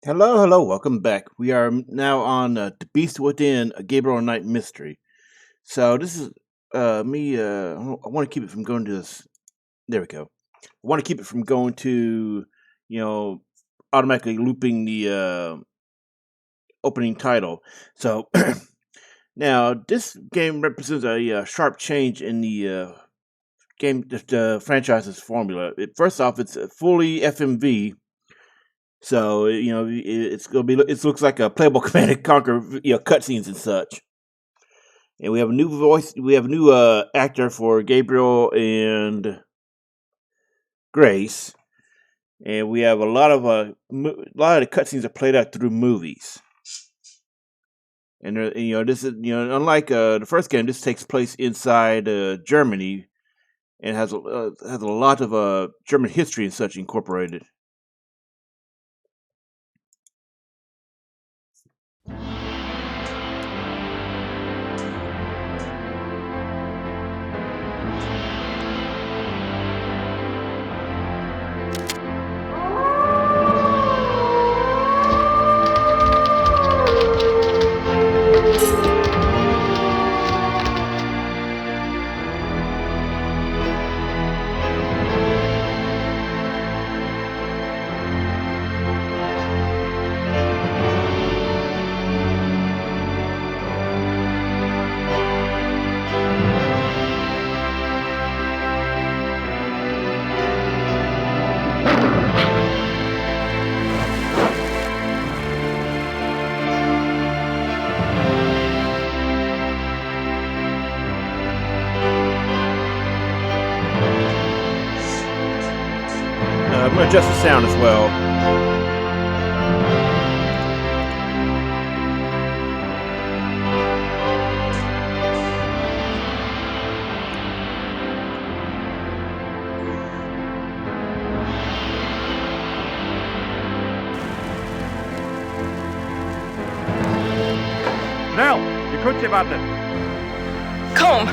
Hello, hello, welcome back. We are now on The Beast Within, a Gabriel Knight mystery. So this is me. I want to keep it from going to this. There we go. I want to keep it from going to, you know, automatically looping the opening title. So now this game represents a sharp change in the the franchise's formula. First off, it's a fully FMV. So it's gonna be. It looks like a playable Command and Conquer, cutscenes and such. And we have a new voice. We have a new actor for Gabriel and Grace, and we have a lot of a lot of the cutscenes are played out through movies. And this is unlike the first game, this takes place inside Germany and has a lot of German history and such incorporated. I'm going to adjust the sound as well. Snell, die Kutsche wartet. Komm!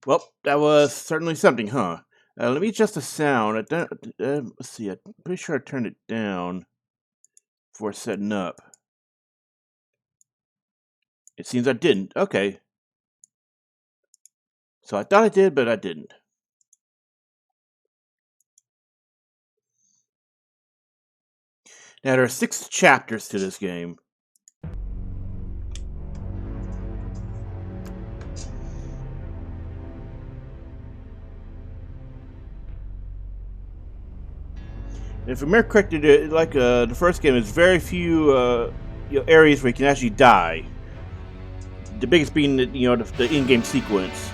Well, that was certainly something, huh? Let me adjust the sound. Let's see. I'm pretty sure I turned it down before setting up. It seems I didn't. Okay. So I thought I did, but I didn't. Now, there are 6 chapters to this game. If I remember correctly, like the first game, there's very few areas where you can actually die. The biggest being the in-game sequence.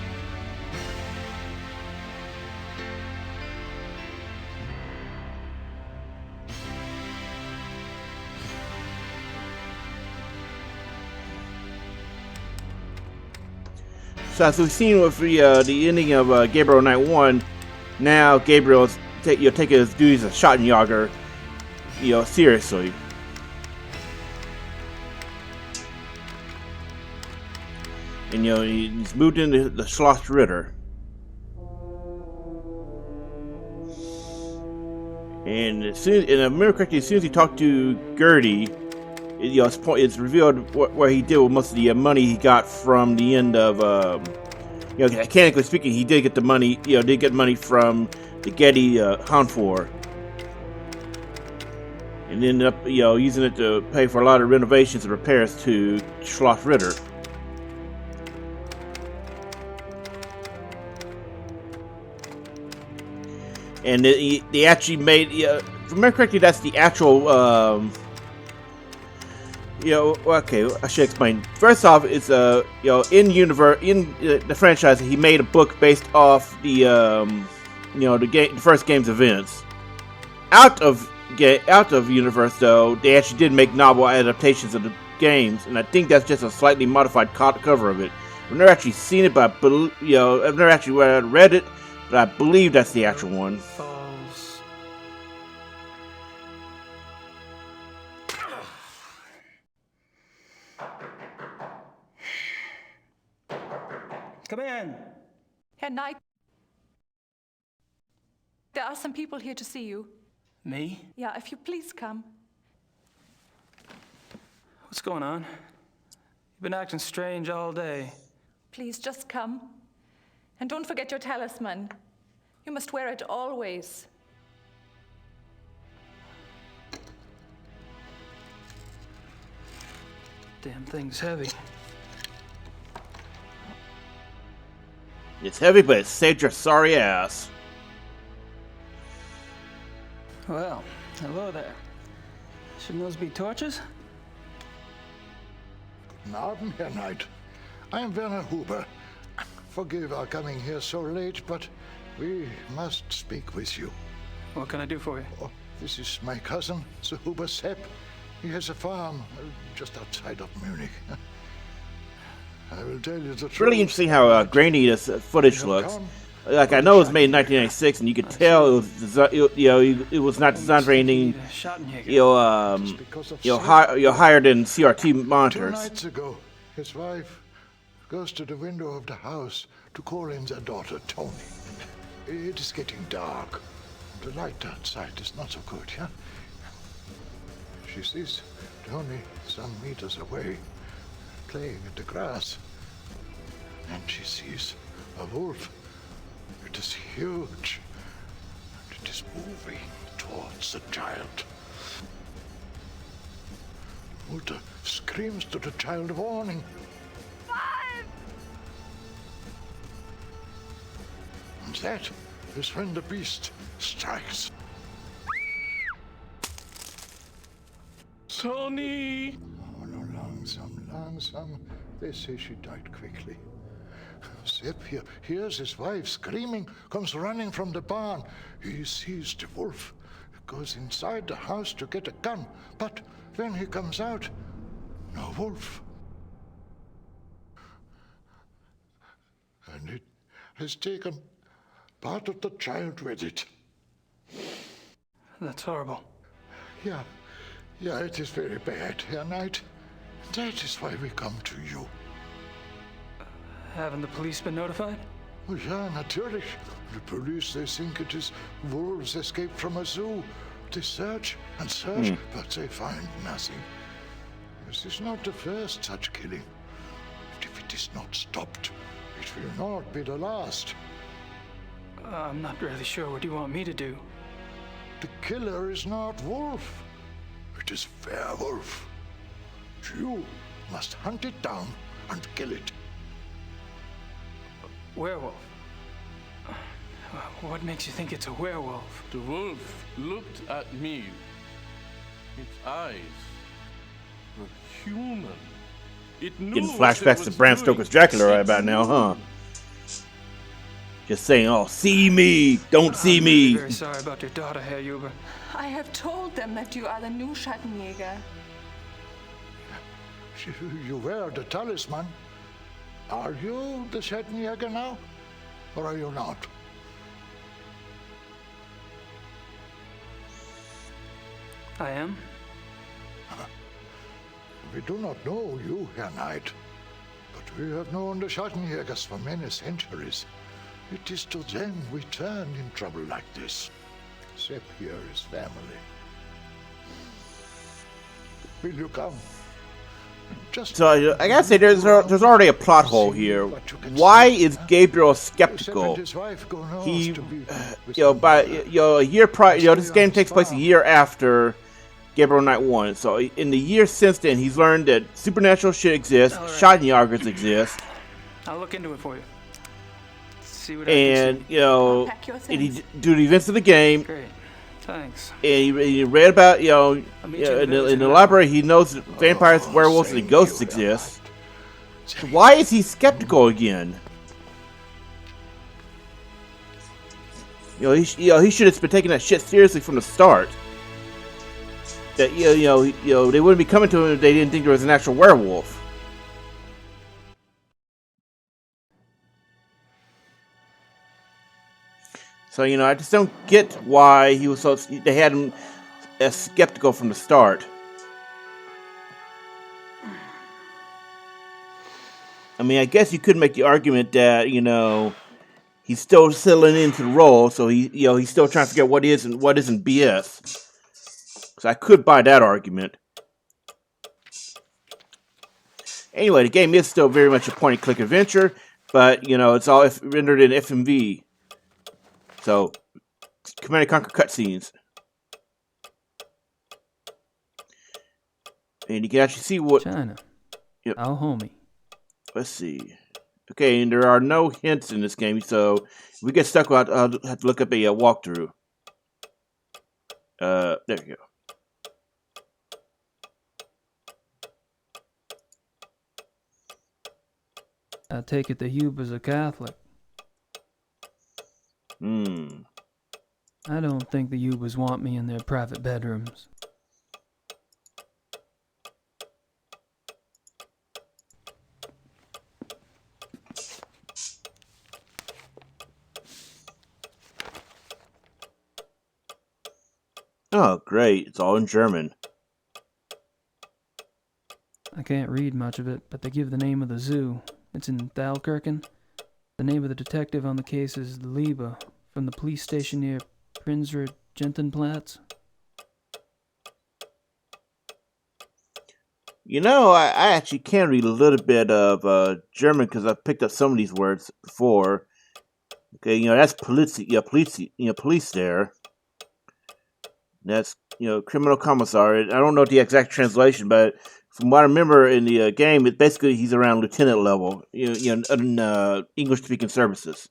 So as we've seen with the ending of Gabriel Knight 1, now Gabriel's taking his duties as Schottenjäger, seriously. And he's moved into the Schloss Ritter. And I remember correctly, as soon as he talked to Gertie, it's revealed where he did with most of the money he got from the end of, mechanically speaking, he did get the money, did get money from the Getty Hanfor. and ended up, using it to pay for a lot of renovations and repairs to Schloss Ritter. And they actually made, if I remember correctly, that's the actual, okay, I should explain. First off, it's, in the franchise, he made a book based off the, the first game's events. Out of universe, though, they actually did make novel adaptations of the games, and I think that's just a slightly modified cover of it. I've never actually seen it, but I've never actually read it, but I believe that's the actual one. Falls. Come in. Herr Knight, there are some people here to see you. Me? Yeah, if you please come. What's going on? You've been acting strange all day. Please, just come. And don't forget your talisman. You must wear it always. Damn thing's heavy. It's heavy, but it saved your sorry ass. Well, hello there. Shouldn't those be torches? Guten Abend, Herr Knight. I am Werner Huber. Forgive our coming here so late, but we must speak with you. What can I do for you? Oh, this is my cousin, Sir Huber Sepp. He has a farm just outside of Munich. I will tell you the truth. Really interesting how grainy this footage looks. Like, I know it was made in 1996, and you could tell it was, it was not designed for anything, higher than CRT 2 monitors. nights ago, his wife goes to the window of the house to call in their daughter, Tony. It is getting dark. The light outside is not so good, yeah? She sees Tony some meters away, playing in the grass. And she sees a wolf. It is huge. And it is moving towards the child. Mutter screams to the child, warning. And that is when the beast strikes. Tony! Oh, no, langsam. They say she died quickly. Sepp here hears his wife screaming, comes running from the barn. He sees the wolf, goes inside the house to get a gun. But when he comes out, no wolf. And it has taken part of the child with it. That's horrible. Yeah, it is very bad, Herr Knight. That is why we come to you. Haven't the police been notified? Oh, yeah, natürlich. The police, they think it is wolves escaped from a zoo. They search and search, but they find nothing. This is not the first such killing. But if it is not stopped, it will not be the last. I'm not really sure what you want me to do. The killer is not wolf. It is werewolf. You must hunt it down and kill it. Werewolf? What makes you think it's a werewolf? The wolf looked at me. Its eyes were human. It knew Getting what it flashbacks to was Bram doing. Stoker's Dracula right It about now, huh? knew. Just saying, oh, see me, don't see I'm me. really very sorry about your daughter, Herr Huber. I have told them that you are the new Schattenjäger. You wear the talisman. Are you the Schattenjäger now? Or are you not? I am? We do not know you, Herr Knight. But we have known the Schattenjägers for many centuries. It is to them we turn in trouble like this. Sepp here is family. Will you come? Just So I gotta say, there's already a plot hole here. Why is Gabriel Sepp and skeptical? his wife go north He, to be with a year prior, this game takes place a year after Gabriel Knight 1. So in the years since then, he's learned that supernatural shit exists, All right. Shotnyargers exist, I'll look into it for you. See what I and can see. you know, Pack your and he things. do the events of the game. Great. Thanks. And he read about I'll meet you in village the in library. He knows that vampires, Oh, werewolves, same and ghosts here, exist. lad. So why is he skeptical again? He should have been taking that shit seriously from the start. That they wouldn't be coming to him if they didn't think there was an actual werewolf. So I just don't get why he was so. They had him as skeptical from the start. I mean, I guess you could make the argument that he's still settling into the role, so he's still trying to figure out what is and what isn't BS. So I could buy that argument. Anyway, the game is still very much a point-and-click adventure, but it's all rendered in FMV. So, Command & Conquer cutscenes. And you can actually see what... China. Yep. Our homie. Let's see. Okay, and there are no hints in this game, so if we get stuck, I'll have to look up a walkthrough. There we go. I take it the Huber's a Catholic. I don't think the Hubers want me in their private bedrooms. Oh, great. It's all in German. I can't read much of it, but they give the name of the zoo. It's in Thalkirchen. The name of the detective on the case is Liebe, from the police station near Prinzre Gentenplatz. I actually can read a little bit of German because I've picked up some of these words before. Okay, that's police, police there. That's, criminal commissar. I don't know the exact translation, but from what I remember in the game, it basically he's around lieutenant level, in English-speaking services.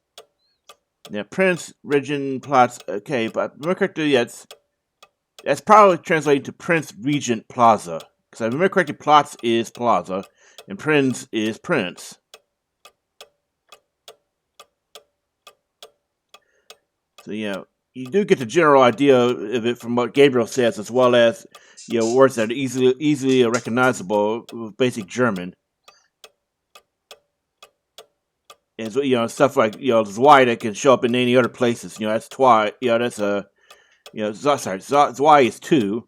Now, Prince Regent Platz. Okay, but remember correctly, that's probably translated to Prince Regent Plaza. Because I remember correctly, Platz is Plaza, and Prince is Prince. So, you do get the general idea of it from what Gabriel says, as well as words that are easily recognizable with basic German. And so stuff like Zwei that can show up in any other places. That's Twi. That's a Zwei is two.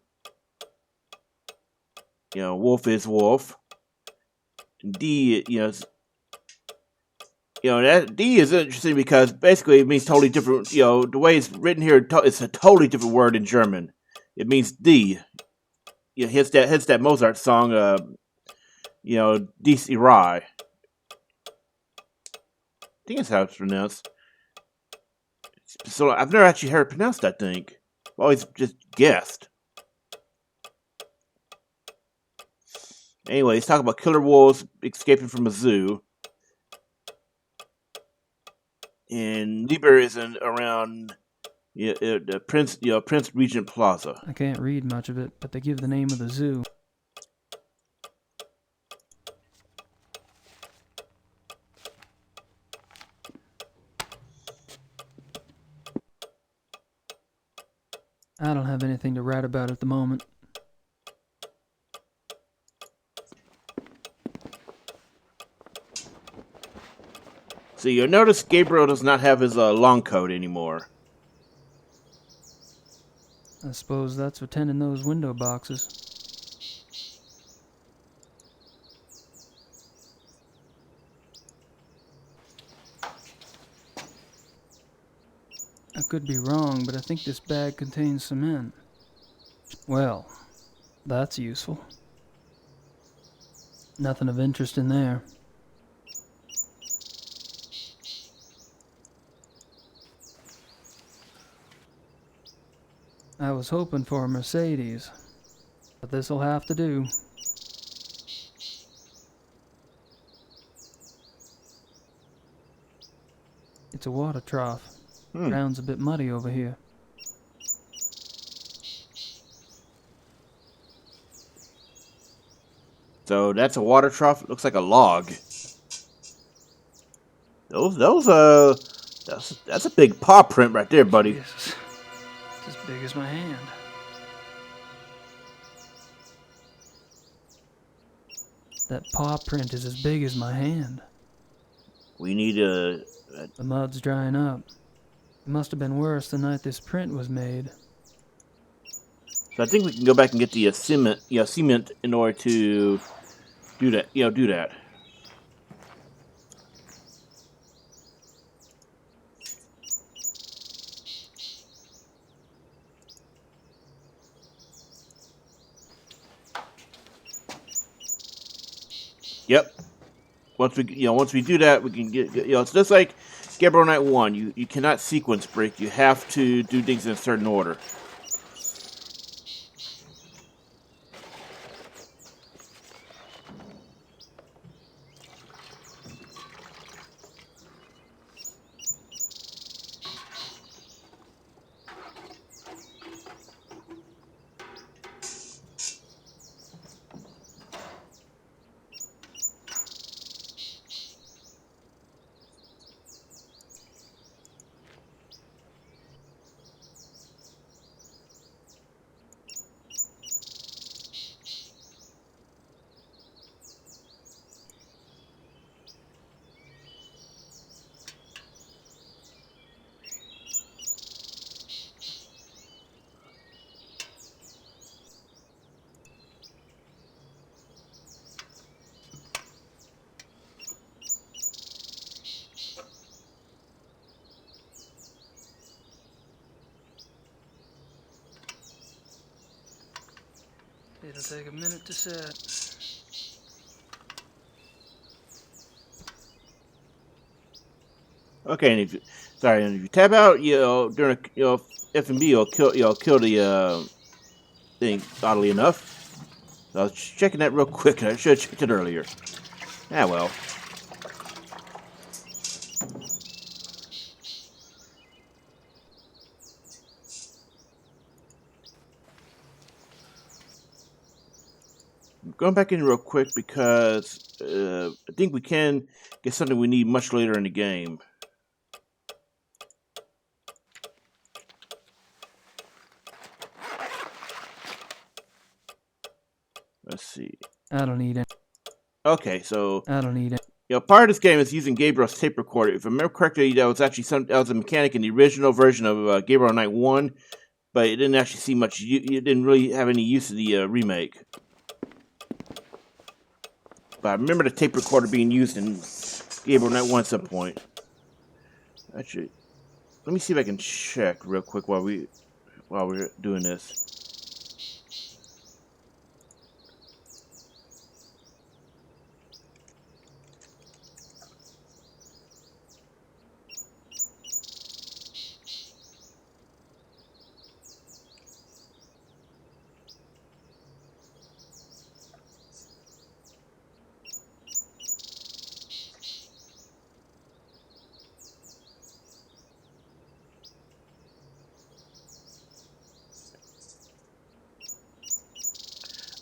Wolf is wolf. And D, that D is interesting because basically it means totally different. The way it's written here, it's a totally different word in German. It means D. Hits that Mozart song. Dies Irae. I think that's how it's pronounced. So I've never actually heard it pronounced. I think I've always just guessed. Anyway, let's talk about killer wolves escaping from a zoo. And Lieber is around the Prince Regent Plaza. I can't read much of it, but they give the name of the zoo. I don't have anything to write about at the moment. So you'll notice Gabriel does not have his long coat anymore. I suppose that's for tending those window boxes. I could be wrong, but I think this bag contains cement. Well, that's useful. Nothing of interest in there. I was hoping for a Mercedes. But this'll have to do. It's a water trough. Ground's a bit muddy over here. So that's a water trough. It looks like a log. That's a big paw print right there, buddy. Jesus. It's as big as my hand. That paw print is as big as my hand. We need a. The mud's drying up. It must have been worse the night this print was made. So I think we can go back and get the cement in order to do that. Do that. Yep. Once we do that, we can get. It's just like Gabriel Knight 1. You cannot sequence break. You have to do things in a certain order. It'll take a minute to set. Okay, and if you tap out, during F and B, you'll kill the thing. Oddly enough, so I was checking that real quick. I should have checked it earlier. Ah, well. I'm going back in real quick because I think we can get something we need much later in the game. Let's see. I don't need it. Okay, so I don't need it. part of this game is using Gabriel's tape recorder. If I remember correctly, that was actually that was a mechanic in the original version of Gabriel Knight 1, but it didn't actually see much. It didn't really have any use of the remake. But I remember the tape recorder being used in Gabriel Knight 1 at some point. Actually, let me see if I can check real quick while we're doing this.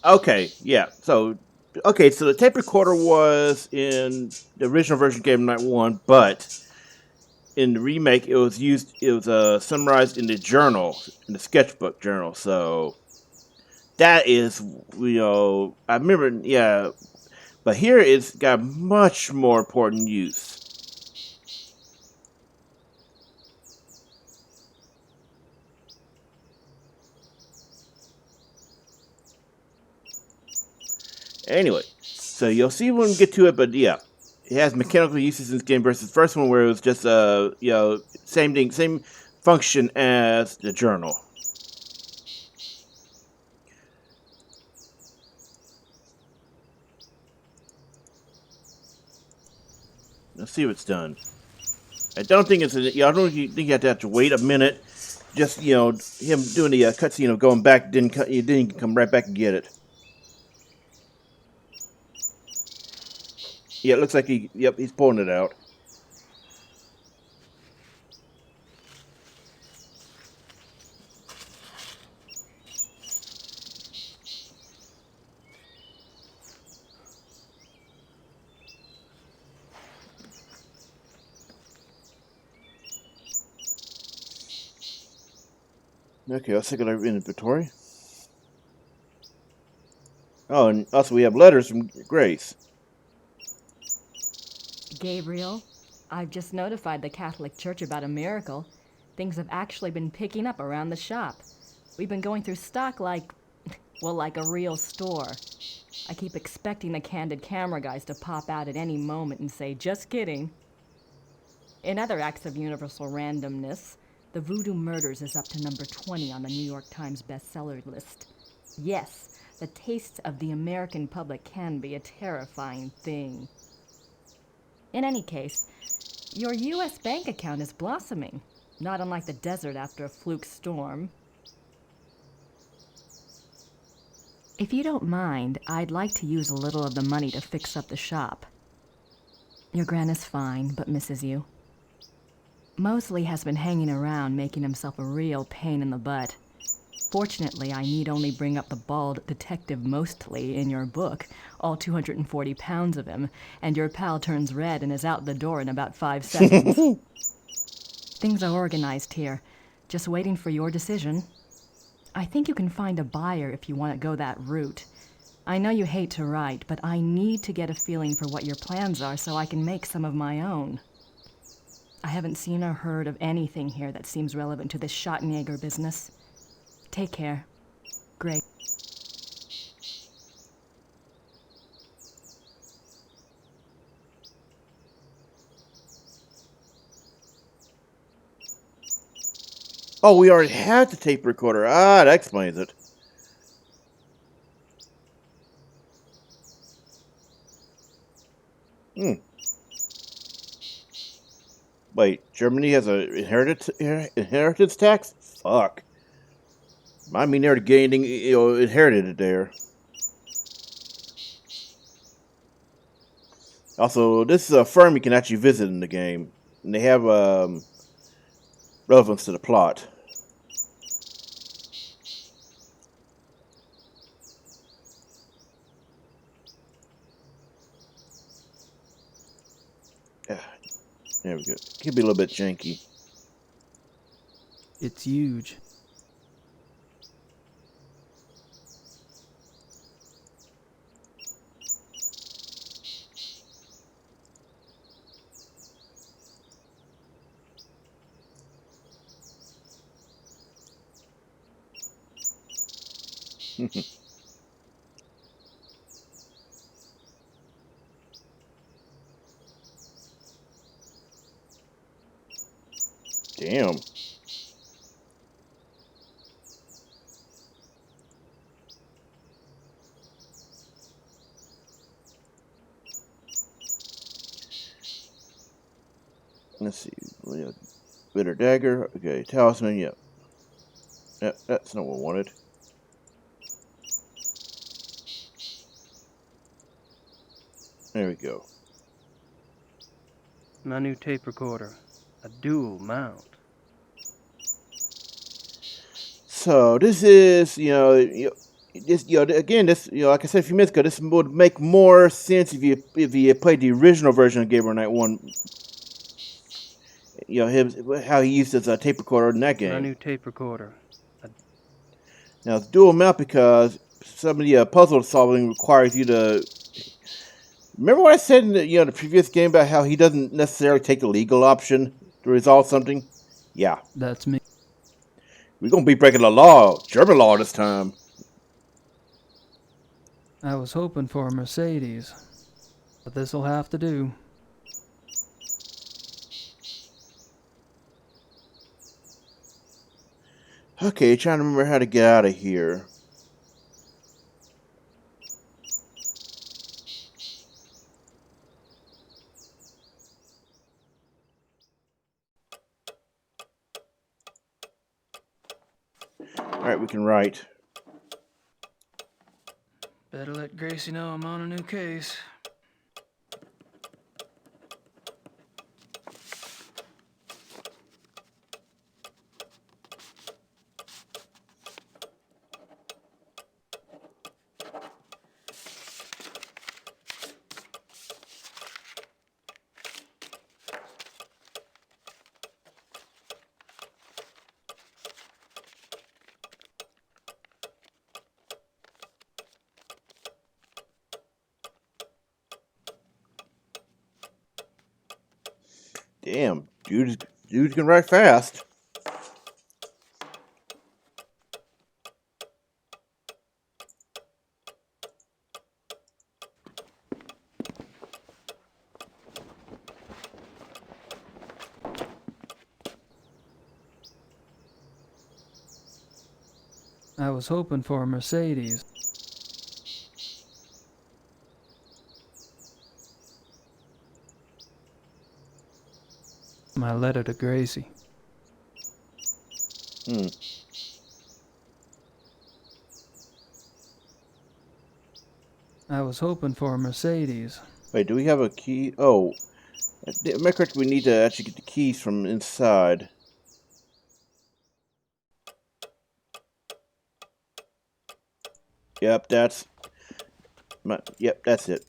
Okay, yeah. So the tape recorder was in the original version of Game Night 1, but in the remake it was summarized in the journal, in the sketchbook journal. So that is, I remember, yeah. But here it's got much more important use. Anyway, so you'll see when we get to it, but yeah, it has mechanical uses in this game versus the first one where it was just same thing, same function as the journal. Let's see what's done. I don't think think you have to wait a minute just him doing the cutscene of going back didn't come right back and get it. Yeah, it looks like he's pulling it out. Okay, let's take a look at inventory. Oh, and also we have letters from Grace. Gabriel, I've just notified the Catholic Church about a miracle. Things have actually been picking up around the shop. We've been going through stock like a real store. I keep expecting the candid camera guys to pop out at any moment and say, just kidding. In other acts of universal randomness, the Voodoo Murders is up to number 20 on the New York Times bestseller list. Yes, the tastes of the American public can be a terrifying thing. In any case, your U.S. bank account is blossoming, not unlike the desert after a fluke storm. If you don't mind, I'd like to use a little of the money to fix up the shop. Your Gran is fine, but misses you. Mosley has been hanging around, making himself a real pain in the butt. Fortunately, I need only bring up the bald detective Mostly in your book, all 240 pounds of him, and your pal turns red and is out the door in about 5 seconds. Things are organized here, just waiting for your decision. I think you can find a buyer if you want to go that route. I know you hate to write, but I need to get a feeling for what your plans are so I can make some of my own. I haven't seen or heard of anything here that seems relevant to this Schottenjäger business. Take care. Great. Oh, we already had the tape recorder. Ah, that explains it. Wait, Germany has a inheritance tax? Fuck. I mean, they're gaining, inherited it there. Also, this is a firm you can actually visit in the game, and they have relevance to the plot. There we go. Could be a little bit janky. It's huge. Damn. Let's see. Bitter dagger. Okay, talisman. Yep. Yep, that's not what I wanted. There we go. My new tape recorder. A dual mount. So this is, this, again, this, like I said a few minutes ago, this would make more sense if you played the original version of Gabriel Knight 1. How he used his tape recorder in that game. My new tape recorder. Now it's dual mount because some of the puzzle solving requires you to. Remember what I said in the previous game about how he doesn't necessarily take the legal option to resolve something? Yeah. That's me. We're gonna be breaking the law, German law this time. I was hoping for a Mercedes, but this'll have to do. Okay, trying to remember how to get out of here. Alright, we can write. Better let Gracie know I'm on a new case. Damn, dude can write fast. I was hoping for a Mercedes. My letter to Gracie. I was hoping for a Mercedes. Wait, do we have a key? Oh, am I correct? We need to actually get the keys from inside. Yep, that's it.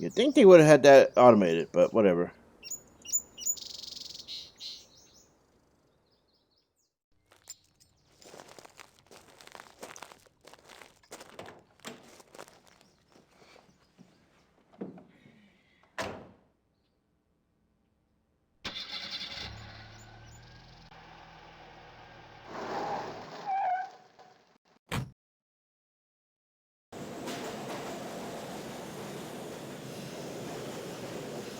You'd think they would have had that automated, but whatever.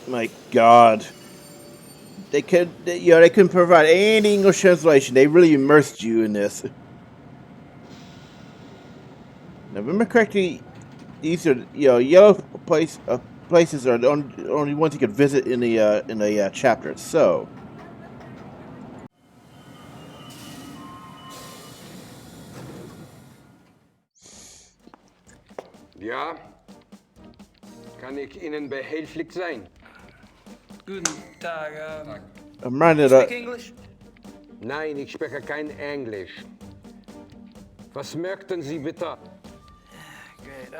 My God, they couldn't provide any English translation. They really immersed you in this. Now, remember correctly, these are yellow places are the only ones you could visit in the chapter. So. Ja, kann ich Ihnen behilflich sein? Guten Tag. I'm reminded Speak English? Nein, ich spreche kein Englisch. Was möchten Sie bitte? Great.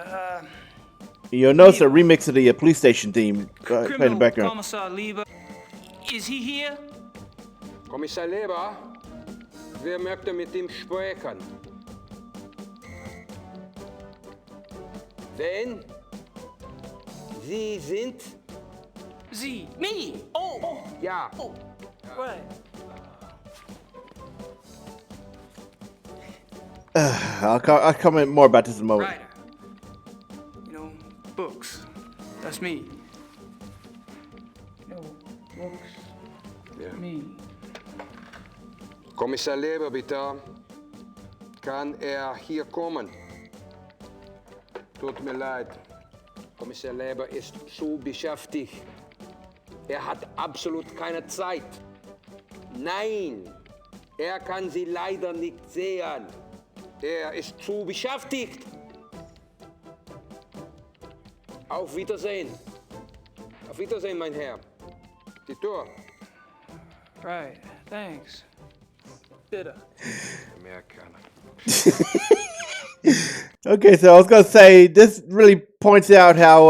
You'll notice a remix of the police station theme playing in the background. Kommissar Lieber. Is he here? Kommissar Leber, wer möchte mit ihm sprechen? Wen? Sie sind? Sie. Me. Oh. Ja. Oh. Right. I'll comment more about this in a moment. Writer. You know, books. That's me. No, books. Ja. Me. Kommissar Leber, bitte. Kann hier kommen? Tut mir leid. Kommissar Leber ist zu beschäftigt. Hat absolut keine Zeit. Nein, kann Sie leider nicht sehen. Ist zu beschäftigt. Auf Wiedersehen. Auf Wiedersehen, mein Herr. Die Tür. Right. Thanks. Bitte. Amerikaner. Okay, so I was gonna say this really points out how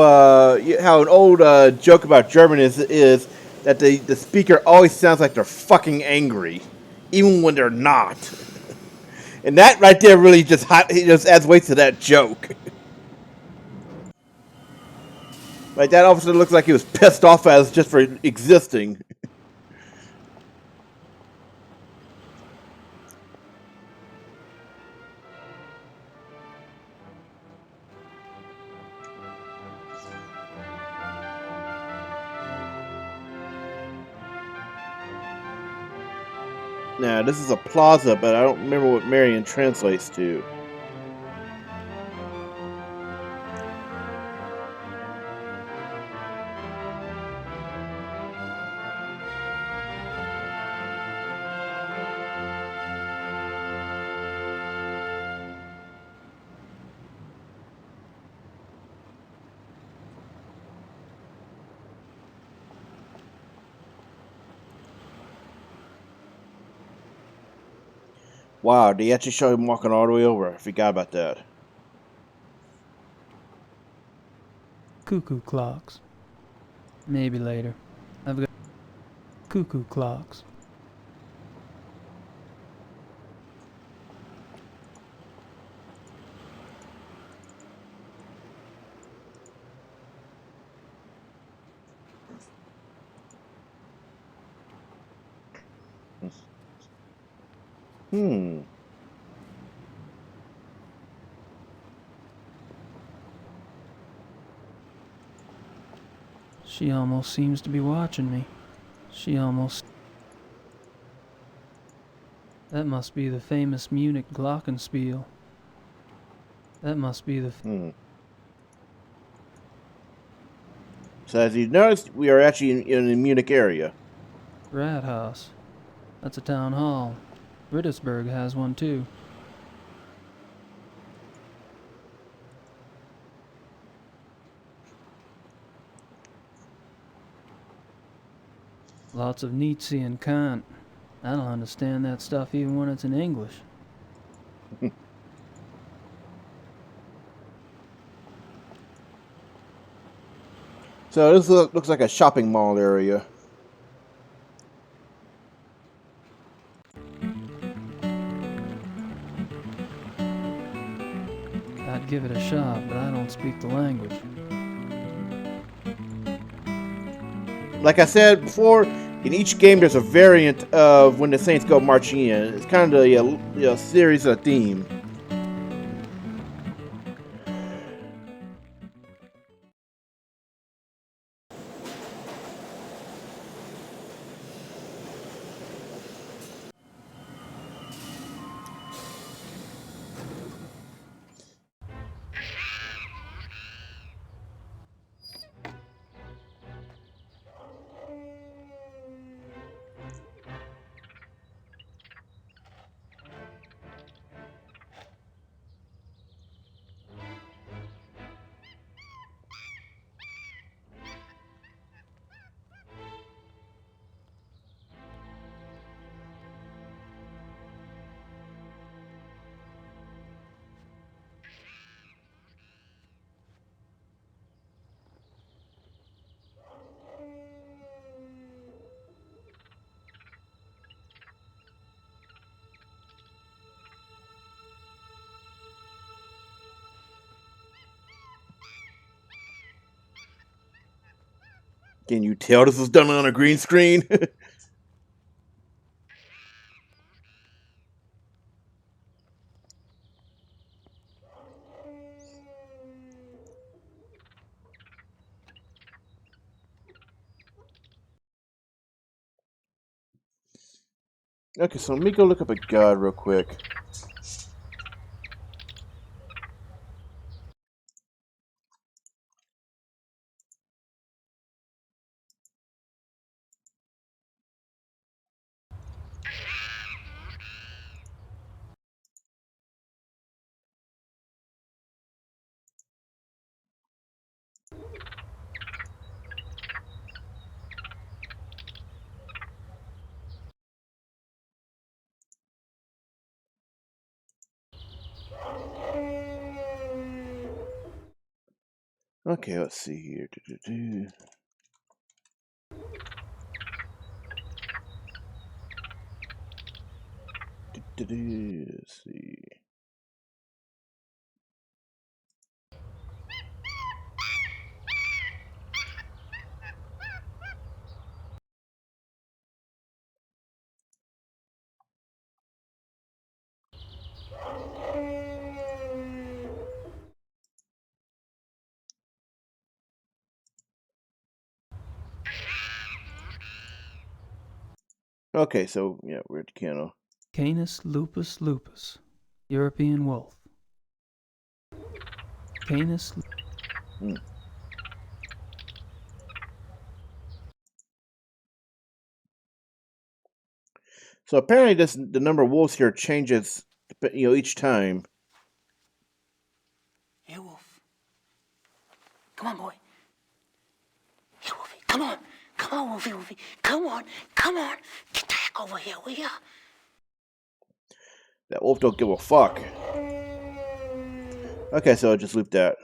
an old joke about German is that the speaker always sounds like they're fucking angry, even when they're not. And that right there really just adds weight to that joke. Like that officer looks like he was pissed off at us just for existing. Now, this is a plaza, but I don't remember what Marion translates to. Wow, they actually show him walking all the way over. I forgot about that. Cuckoo clocks. Maybe later. I've got cuckoo clocks. Hmm. She almost seems to be watching me. She almost... That must be the famous Munich glockenspiel. That must be the... So as you noticed, we are actually in the Munich area. Rathaus. That's a town hall. Rittersburg has one too. Lots of Nietzsche and Kant. I don't understand that stuff even when it's in English. So this looks like a shopping mall area. I'd give it a shot, but I don't speak the language. Like I said before, in each game there's a variant of when the Saints go marching in. It's kind of a series of theme. Can you tell this was done on a green screen? Okay, so let me go look up a god real quick. Okay, let's see here. Let's see. Okay, so yeah, we're at the kennel. Canis lupus lupus. European wolf. Canis... So apparently, the number of wolves here changes, each time. Hey, Wolf. Come on, boy. Hey, Wolfie, come on. Come on, Wolfie, Wolfie. Come on. Come on. Get the heck over here, will ya? That wolf don't give a fuck. Okay, so I'll just loop that.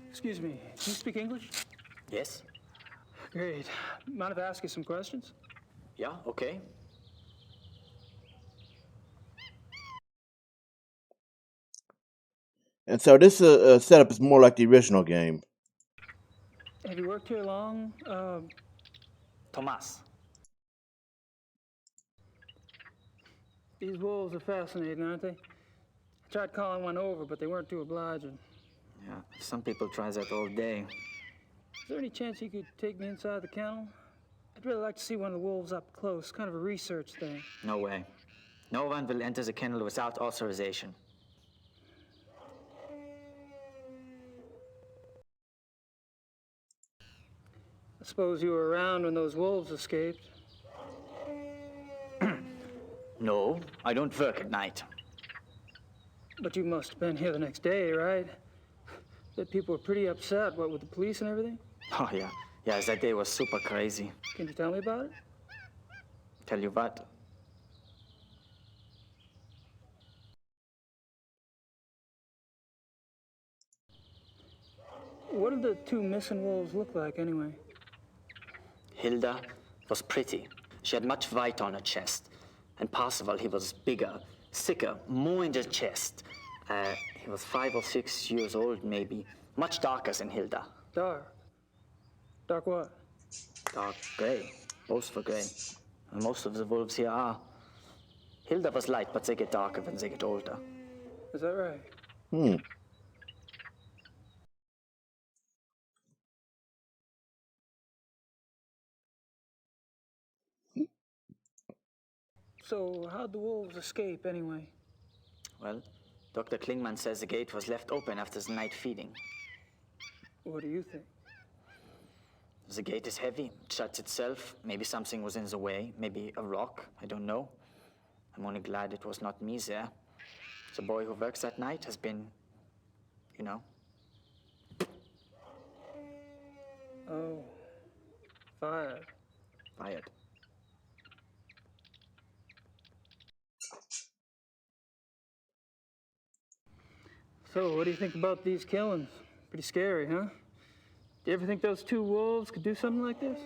Excuse me, do you speak English? Yes? Great. Mind if I ask you some questions? Yeah, okay. And so this setup is more like the original game. Have you worked here long? Thomas. These wolves are fascinating, aren't they? I tried calling one over, but they weren't too obliging. Yeah, some people try that all day. Is there any chance you could take me inside the kennel? I'd really like to see one of the wolves up close, kind of a research thing. No way. No one will enter the kennel without authorization. I suppose you were around when those wolves escaped. No, I don't work at night. But you must have been here the next day, right? That people were pretty upset, what, with the police and everything? Oh, yeah. Yeah, that day was super crazy. Can you tell me about it? Tell you what? What did the two missing wolves look like, anyway? Hilda was pretty. She had much white on her chest. And Parzival, he was bigger, thicker, more in the chest. He was 5 or 6 years old, maybe. Much darker than Hilda. Dark? Dark what? Dark gray. Both were gray. And most of the wolves here are. Hilda was light, but they get darker when they get older. Is that right? Hmm. So, how'd the wolves escape, anyway? Well, Dr. Klingman says the gate was left open after the night feeding. What do you think? The gate is heavy, it shuts itself. Maybe something was in the way, maybe a rock, I don't know. I'm only glad it was not me there. The boy who works that night has been, you know. Oh, fired. Fired. So, what do you think about these killings? Pretty scary, huh? Do you ever think those two wolves could do something like this?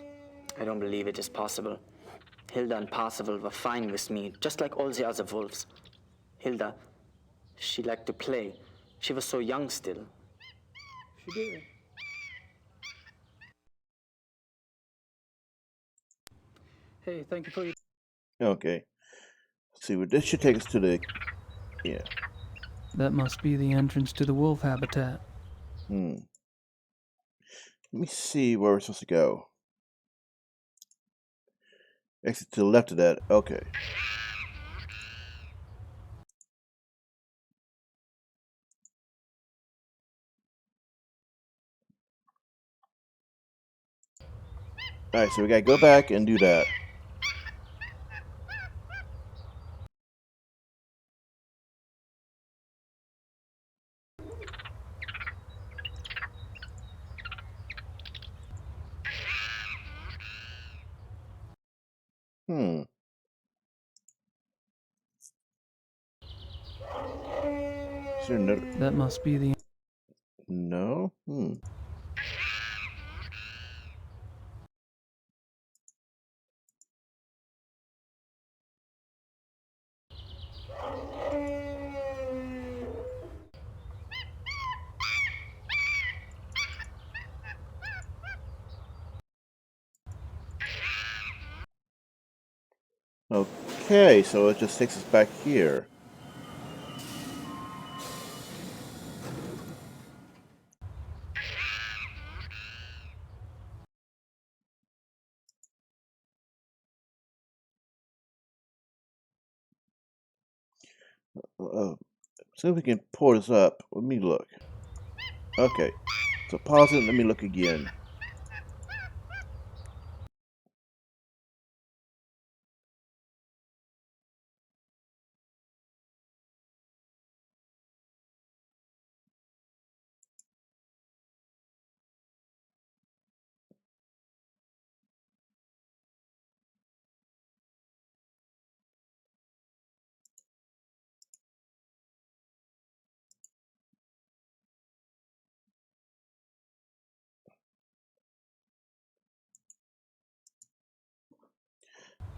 I don't believe it is possible. Hilda and Parzival were fine with me, just like all the other wolves. Hilda, she liked to play. She was so young still. She did. Hey, thank you for your... Okay. Let's see, well, this should take us to the... Yeah. That must be the entrance to the wolf habitat. Let me see where we're supposed to go. Exit to the left of that. Okay. Alright, so we gotta go back and do that. Is there another... That must be the... No? Okay, so it just takes us back here. See if we can pull this up. Let me look. Okay, so pause it and let me look again.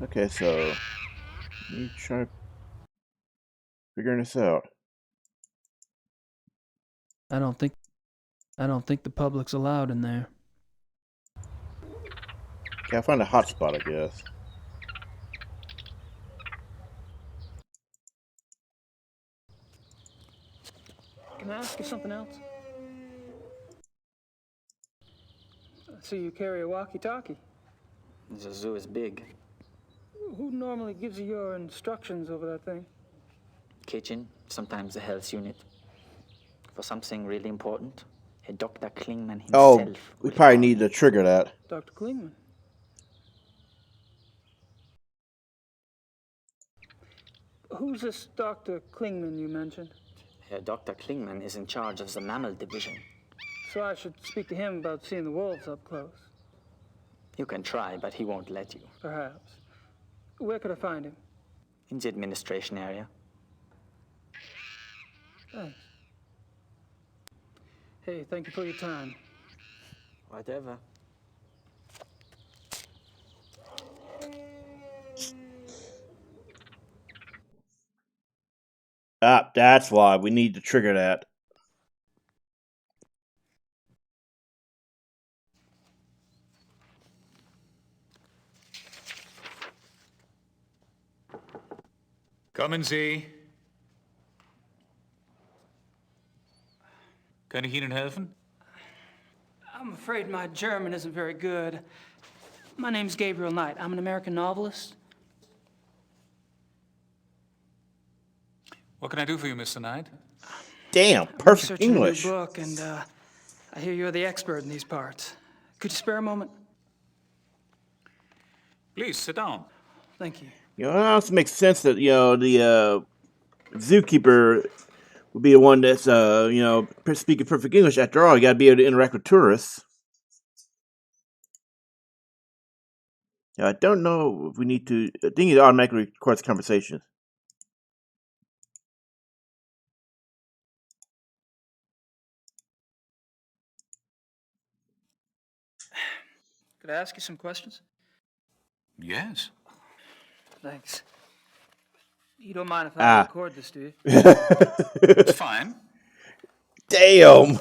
Okay, so let me try figuring this out. I don't think the public's allowed in there. Okay, I'll find a hotspot, I guess. Can I ask you something else? I see you carry a walkie-talkie. The zoo is big. Who normally gives you your instructions over that thing? Kitchen, sometimes the health unit. For something really important, a Dr. Klingman himself. Oh, we probably need to trigger that. Dr. Klingman. Who's this Dr. Klingman you mentioned? Dr. Klingman is in charge of the mammal division. So I should speak to him about seeing the wolves up close. You can try, but he won't let you. Perhaps. Where could I find him? In the administration area. Thanks. Hey, thank you for your time. Whatever. Ah, that's why we need to trigger that. Kommen Sie. Kann ich Ihnen helfen? I'm afraid my German isn't very good. My name's Gabriel Knight. I'm an American novelist. What can I do for you, Mr. Knight? Damn, I'm perfect researching English. a new book, and I hear you're the expert in these parts. Could you spare a moment? Please, sit down. Thank you. You know, it also makes sense that, the zookeeper would be the one that's, speaking perfect English. After all, you gotta be able to interact with tourists. Yeah, I don't know if we need to. I think it automatically records conversations. Could I ask you some questions? Yes. Thanks. You don't mind if I Ah. record this, do you? It's fine. Damn!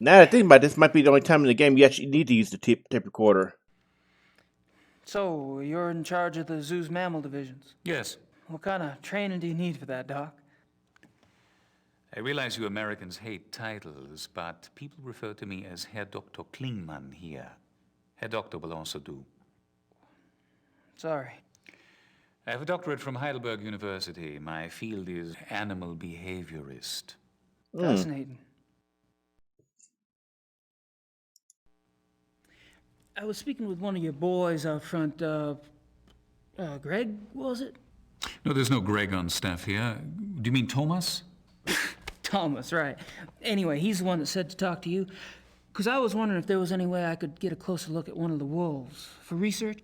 Now that I think about it, this might be the only time in the game you actually need to use the tape recorder. So, you're in charge of the zoo's mammal divisions? Yes. What kind of training do you need for that, Doc? I realize you Americans hate titles, but people refer to me as Herr Dr. Klingman here. Herr Doctor will also do. Sorry. I have a doctorate from Heidelberg University. My field is animal behaviorist. Fascinating. I was speaking with one of your boys out front. Greg, was it? No, there's no Greg on staff here. Do you mean Thomas? Thomas, right. Anyway, he's the one that said to talk to you. Because I was wondering if there was any way I could get a closer look at one of the wolves for research.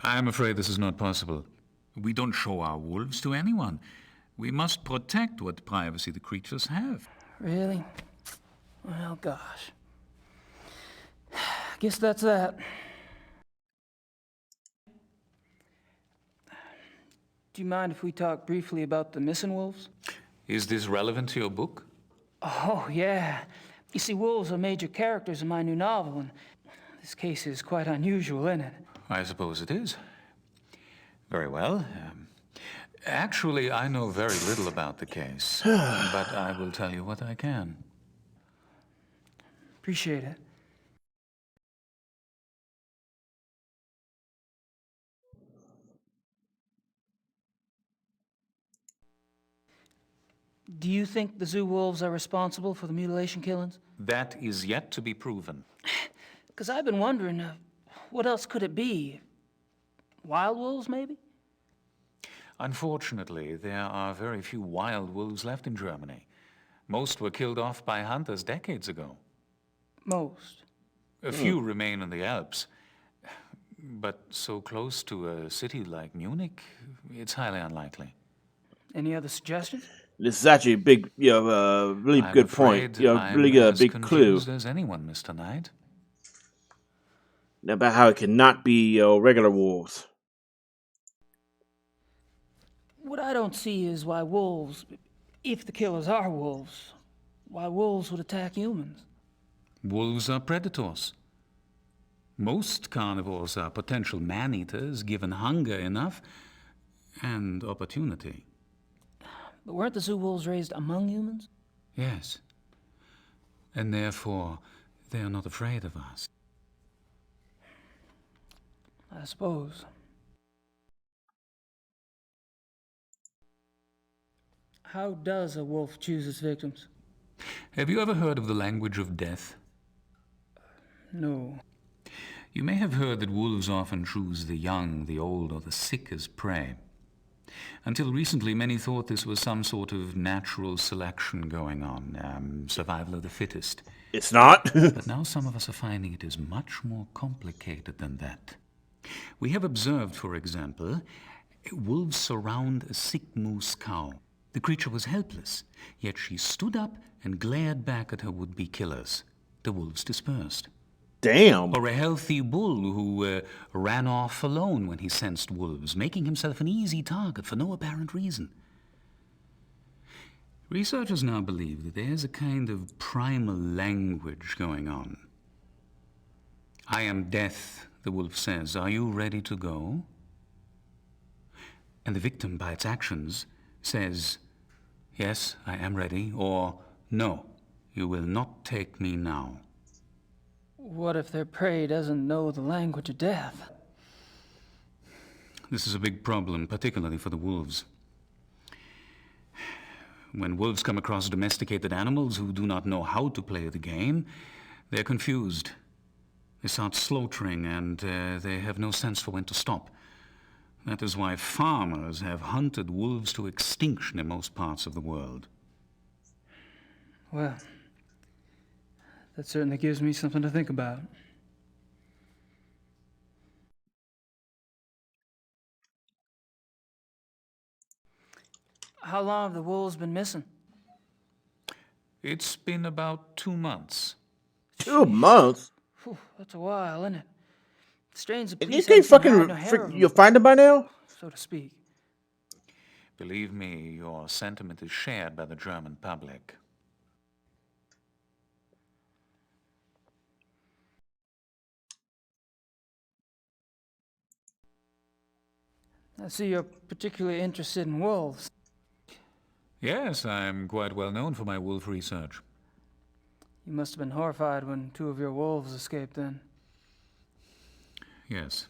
I'm afraid this is not possible. We don't show our wolves to anyone. We must protect what privacy the creatures have. Really? Well, gosh. Guess that's that. Do you mind if we talk briefly about the missing wolves? Is this relevant to your book? Oh, yeah. You see, wolves are major characters in my new novel, and this case is quite unusual, isn't it? I suppose it is. Very well. Actually, I know very little about the case, but I will tell you what I can. Appreciate it. Do you think the zoo wolves are responsible for the mutilation killings? That is yet to be proven. Because I've been wondering, what else could it be? Wild wolves, maybe? Unfortunately, there are very few wild wolves left in Germany. Most were killed off by hunters decades ago. Most? A few remain in the Alps. But so close to a city like Munich, it's highly unlikely. Any other suggestions? This is actually a big, really I'm good point. afraid I'm Really a as big clue. confused as anyone, Mr. Knight. about how it cannot be regular wolves. What I don't see is why wolves, if the killers are wolves, why wolves would attack humans. Wolves are predators. Most carnivores are potential man-eaters given hunger enough and opportunity. But weren't the zoo wolves raised among humans? Yes. And therefore, they are not afraid of us. I suppose. How does a wolf choose its victims? Have you ever heard of the language of death? No. You may have heard that wolves often choose the young, the old, or the sick as prey. Until recently, many thought this was some sort of natural selection going on, survival of the fittest. It's not. But now some of us are finding it is much more complicated than that. We have observed, for example, wolves surround a sick moose cow. The creature was helpless, yet she stood up and glared back at her would-be killers. The wolves dispersed. Damn. Or a healthy bull who ran off alone when he sensed wolves, making himself an easy target for no apparent reason. Researchers now believe that there's a kind of primal language going on. I am death, the wolf says. Are you ready to go? And the victim, by its actions, says, yes, I am ready, or no, you will not take me now. What if their prey doesn't know the language of death? This is a big problem, particularly for the wolves. When wolves come across domesticated animals who do not know how to play the game, they're confused. They start slaughtering, and they have no sense for when to stop. That is why farmers have hunted wolves to extinction in most parts of the world. Well, that certainly gives me something to think about. How long have the wolves been missing? It's been about 2 months. 2 months? Whew, that's a while, isn't it? Strange the If police you can't ain't seen hide nor hair fucking, of 'em, you'll find them by now? so to speak. Believe me, your sentiment is shared by the German public. I see you're particularly interested in wolves. Yes, I'm quite well known for my wolf research. You must have been horrified when 2 of your wolves escaped then. Yes,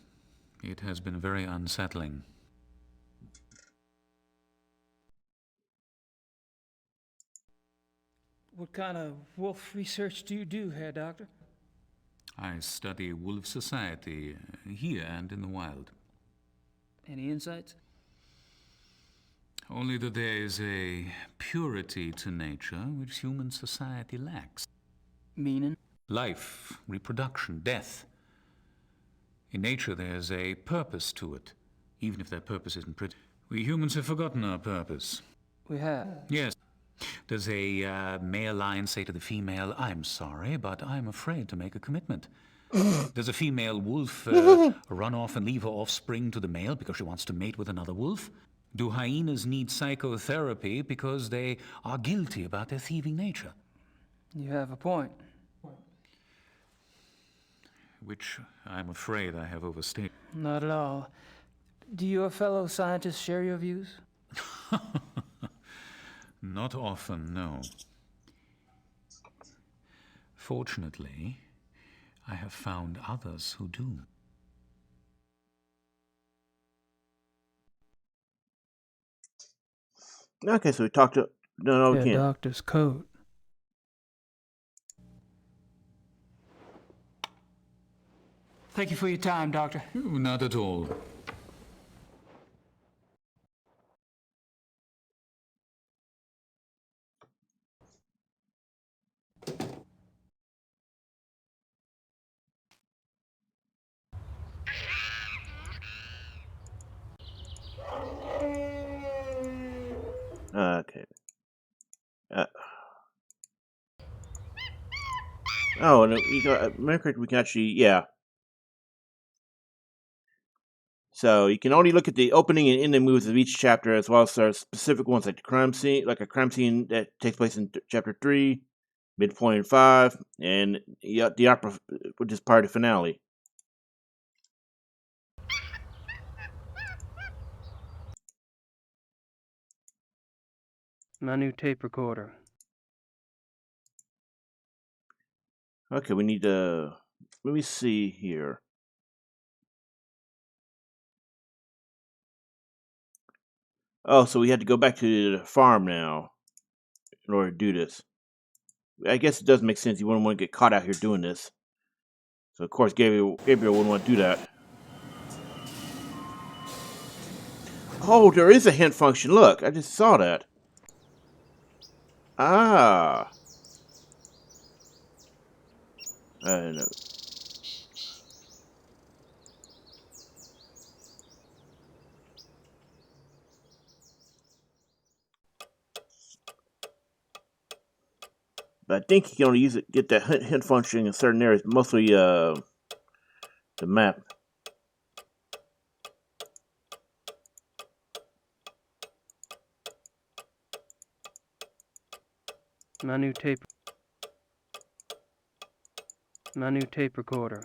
it has been very unsettling. What kind of wolf research do you do, Herr Doctor? I study wolf society here and in the wild. Any insights? Only that there is a purity to nature which human society lacks. Meaning? Life, reproduction, death. In nature there's a purpose to it, even if that purpose isn't pretty. We humans have forgotten our purpose. We have. Yes. Does a male lion say to the female, I'm sorry, but I'm afraid to make a commitment? Does a female wolf run off and leave her offspring to the male because she wants to mate with another wolf? Do hyenas need psychotherapy because they are guilty about their thieving nature? You have a point. Which I'm afraid I have overstated. Not at all. Do your fellow scientists share your views? Not often, no. Fortunately, I have found others who do. Okay, so we talked to... No, we Yeah, can't. doctor's coat. Thank you for your time, Doctor. Not at all. Okay. Oh, and we can actually, yeah. So you can only look at the opening and ending moves of each chapter, as well as there are specific ones like the crime scene, like a crime scene that takes place in chapter 3, midpoint in 5, and the opera, which is part of the finale. My new tape recorder. Okay, we need to. Let me see here. Oh, so we had to go back to the farm now in order to do this. I guess it does make sense. You wouldn't want to get caught out here doing this. So of course Gabriel wouldn't want to do that. Oh, there is a hint function. Look, I just saw that. Ah. No. But I think you can only get that hint function in certain areas, mostly the map. My new tape recorder.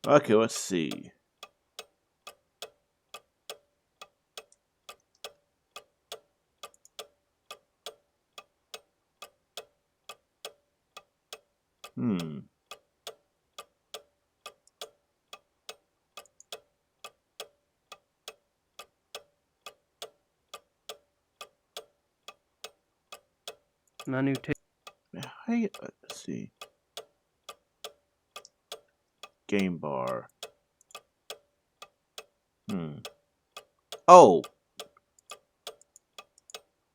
Okay, let's see. My new tape. Hey, let's see. Game bar. Oh.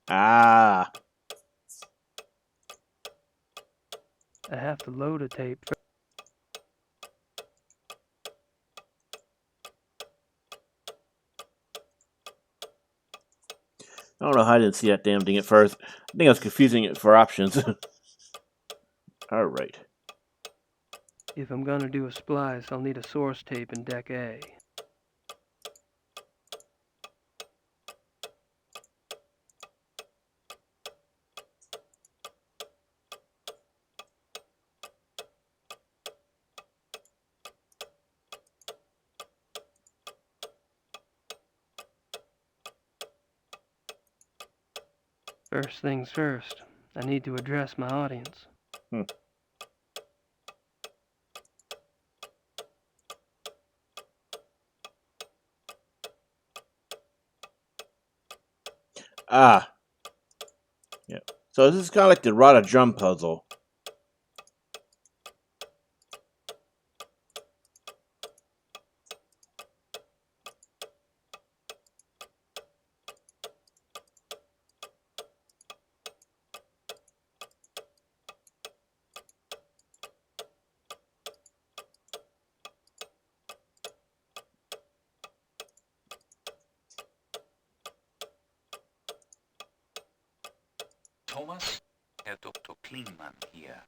Ah. I have to load a tape. I don't know how I didn't see that damn thing at first. I think I was confusing it for options. Alright. If I'm gonna do a splice, I'll need a source tape in deck A. First things first, I need to address my audience. Ah. Yeah. So this is kind of like the Rada drum puzzle. Thomas, Herr Dr. Klingmann hier.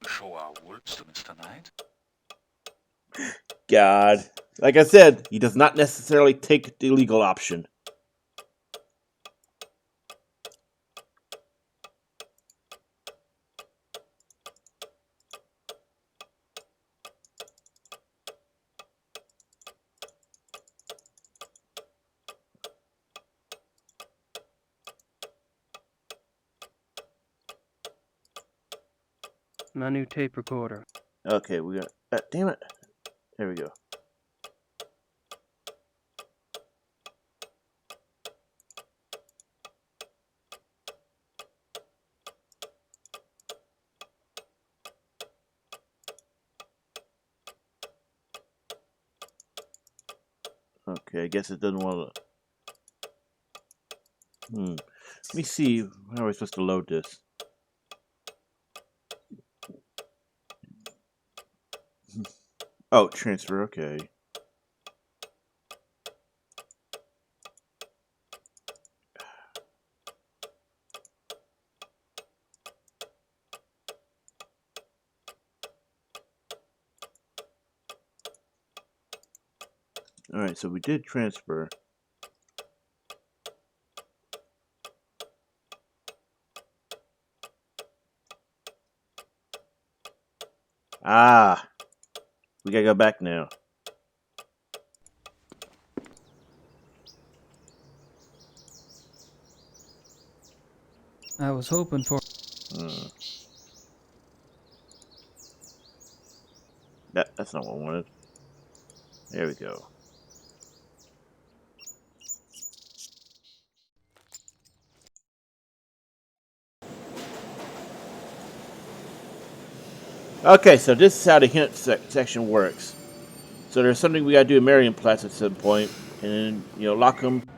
Show our wolves to Mr. Knight. God. Like I said, he does not necessarily take the legal option. My new tape recorder. Okay, we got. Damn it. There we go. Okay, I guess it doesn't want to. Let me see. How are we supposed to load this? Oh, transfer. Okay. Alright, so we did transfer. Ah! We gotta go back now. I was hoping for... That's not what I wanted. There we go. Okay, so this is how the hint section works. So there's something we gotta do in Marienplatz at some point, and then, you know, Lockham,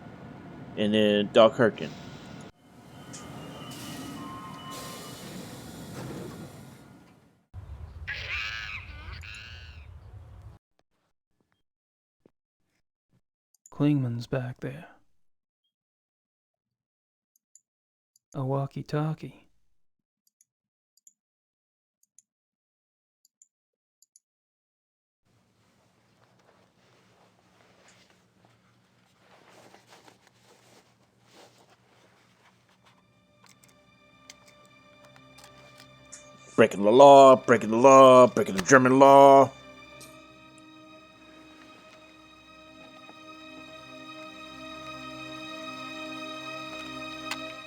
and then Dalkirchen. Klingman's back there. A walkie-talkie. Breaking the law, breaking the law, breaking the German law.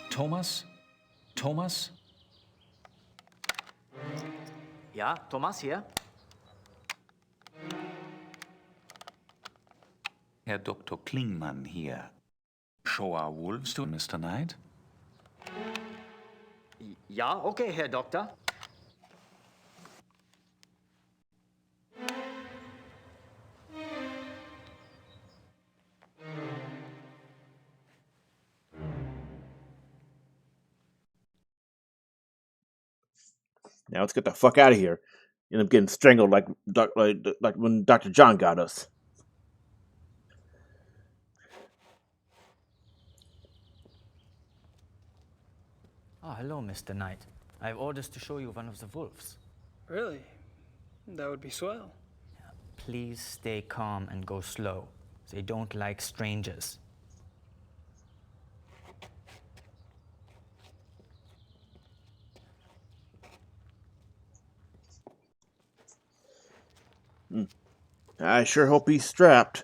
Thomas? Thomas? Ja, Thomas hier. Herr Dr. Klingmann hier. Show our wolves to Mr. Knight? Ja, okay, Herr Doktor. Now let's get the fuck out of here. End up getting strangled like when Dr. John got us. Oh, hello, Mr. Knight. I have orders to show you one of the wolves. Really? That would be swell. Please stay calm and go slow. They don't like strangers. I sure hope he's strapped.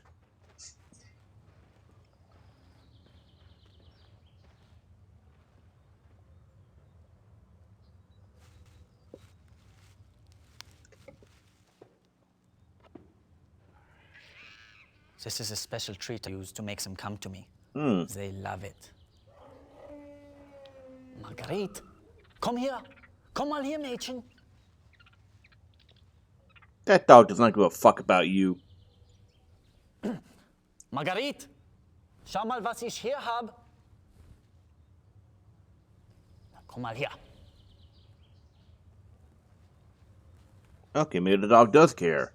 This is a special treat I use to make them come to me. Hmm. They love it. Marguerite, komm hier. Komm mal hier, Mädchen. That dog does not give a fuck about you. Marguerite, schau mal, was ich hier habe. Komm mal her. Okay, maybe the dog does care.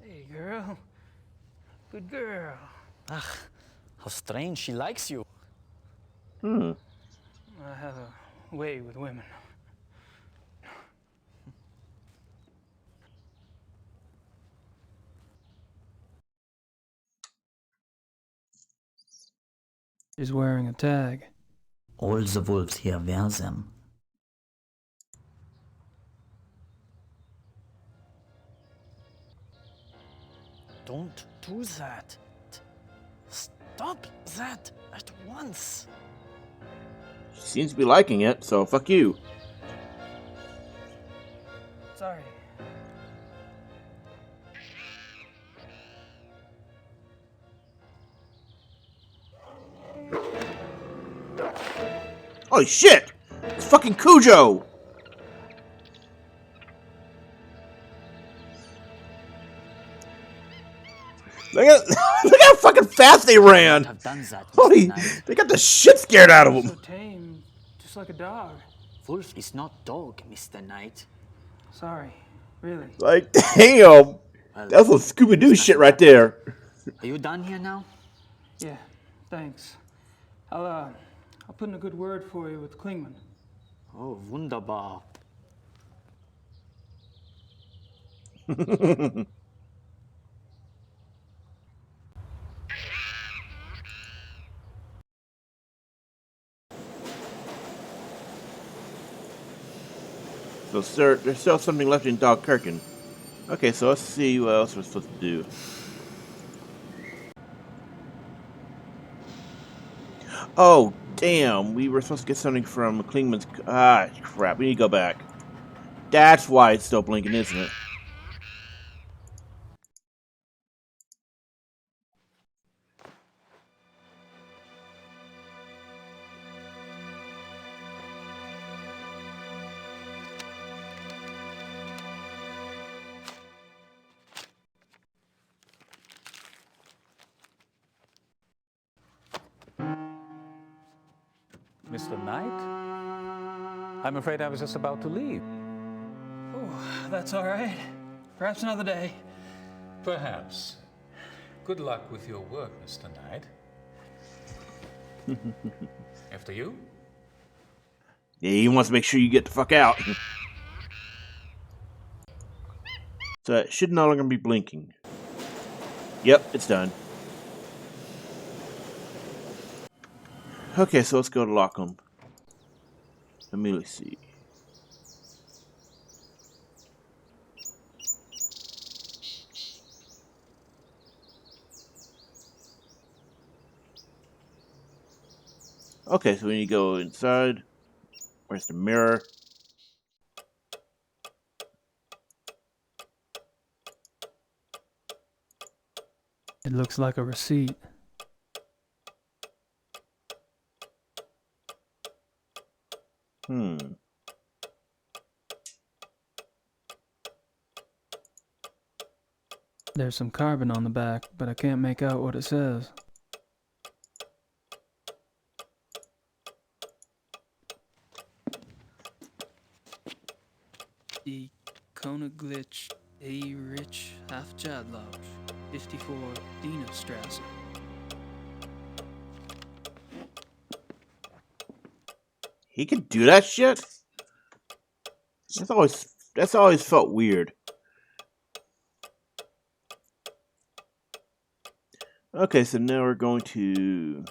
Hey, girl. Good girl. Ach, how strange, she likes you. Hmm. I have a way with women. She's wearing a tag. All the wolves here wear them. Don't do that. Stop that at once. She seems to be liking it, so fuck you. Sorry. Holy shit! It's fucking Cujo! Look at look how fucking fast they ran! I've done that, Holy, they got the shit scared out of So them. tame, just like a dog. Wolf is not dog, Mr. Knight. Sorry, really. Like, damn! That's some Scooby-Doo shit right there. Are you done here now? Yeah, thanks. I'll put in a good word for you with Klingman. Oh, wunderbar. So, sir, there's still something left in Dog Kirkin. Okay, so let's see what else we're supposed to do. Oh, damn. We were supposed to get something from Klingman's... Ah, crap. We need to go back. That's why it's still blinking, isn't it? Mr. Knight? I'm afraid I was just about to leave. Oh, that's all right. Perhaps another day. Perhaps. Good luck with your work, Mr. Knight. After you? Yeah, he wants to make sure you get the fuck out. So it should no longer be blinking. Yep, it's done. Okay, so let's go to Lockham. Let me see. Okay, so we need to go inside. Where's the mirror? It looks like a receipt. There's some carbon on the back, but I can't make out what it says. Die Koenigsegg A. Rich Hafjadlausch, 54 Dienerstrasse. He could do that shit? That's always felt weird. Okay, so now we're going to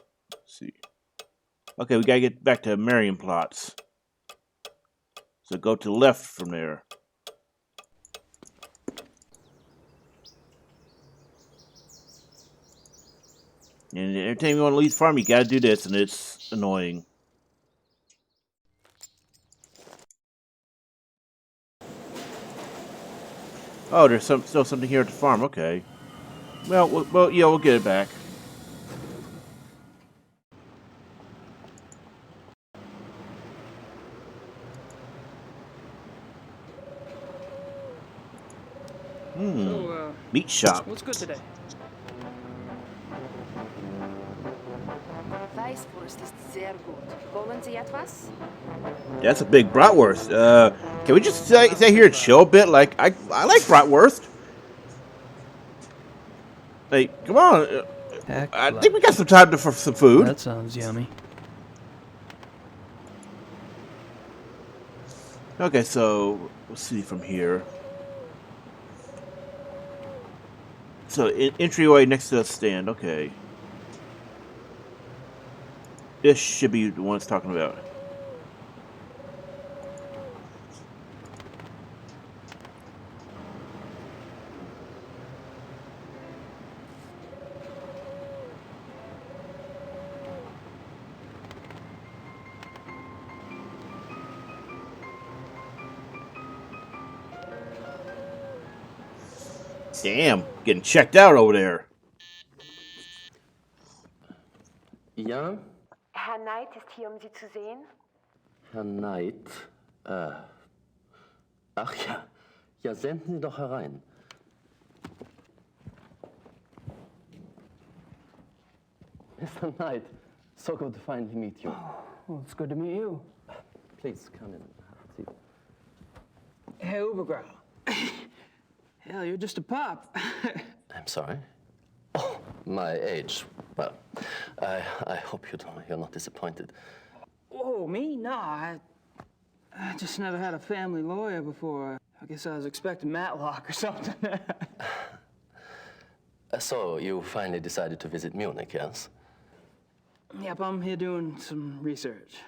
see. Okay, we gotta get back to Marienplatz. So go to the left from there. And every time you want to leave the farm, you gotta do this, and it's annoying. Oh, there's still something here at the farm. Okay. Well, yeah, we'll get it back. So, Meat shop. what's good today? Weißwurst ist sehr gut. Wollen Sie etwas? That's a big bratwurst. Can we just stay here and chill a bit? Like, I like bratwurst. Hey, come on. I think we got some time for some food. That sounds yummy. Okay, so let's see from here. So entryway next to the stand. Okay, this should be the one it's talking about. Damn, getting checked out over there. Ja? Herr Knight ist hier, Sie zu sehen. Herr Knight? Ach ja. Ja, senden Sie doch herein. Mr. Knight, so good to finally meet you. Well, it's good to meet you. Please, come in. Have a seat. Hey, Ubergrau. Hell, you're just a pup. I'm sorry? Oh, my age. Well, I hope you're not disappointed. Oh, me? No, I just never had a family lawyer before. I guess I was expecting Matlock or something. So, you finally decided to visit Munich, yes? Yep, I'm here doing some research.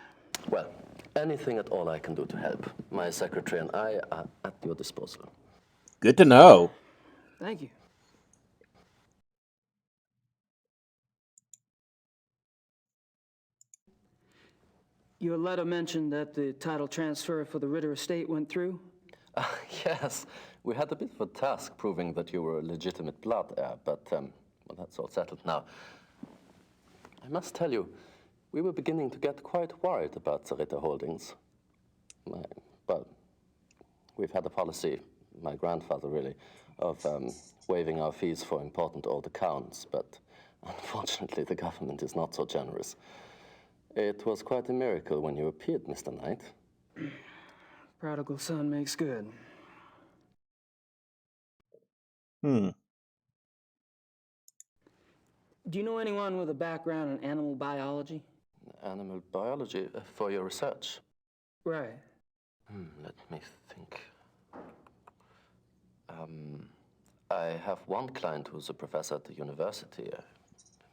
Well, anything at all I can do to help. My secretary and I are at your disposal. Good to know. Thank you. Your letter mentioned that the title transfer for the Ritter estate went through? Yes, we had a bit of a task proving that you were a legitimate blood heir, but well, that's all settled now. I must tell you, we were beginning to get quite worried about the Ritter holdings. Well, we've had a policy, my grandfather really, of waiving our fees for important old accounts, but unfortunately the government is not so generous. It was quite a miracle when you appeared, Mr. Knight. Prodigal son makes good. Hmm. Do you know anyone with a background in animal biology? Animal biology for your research? Right. Let me think. I have one client who's a professor at the university.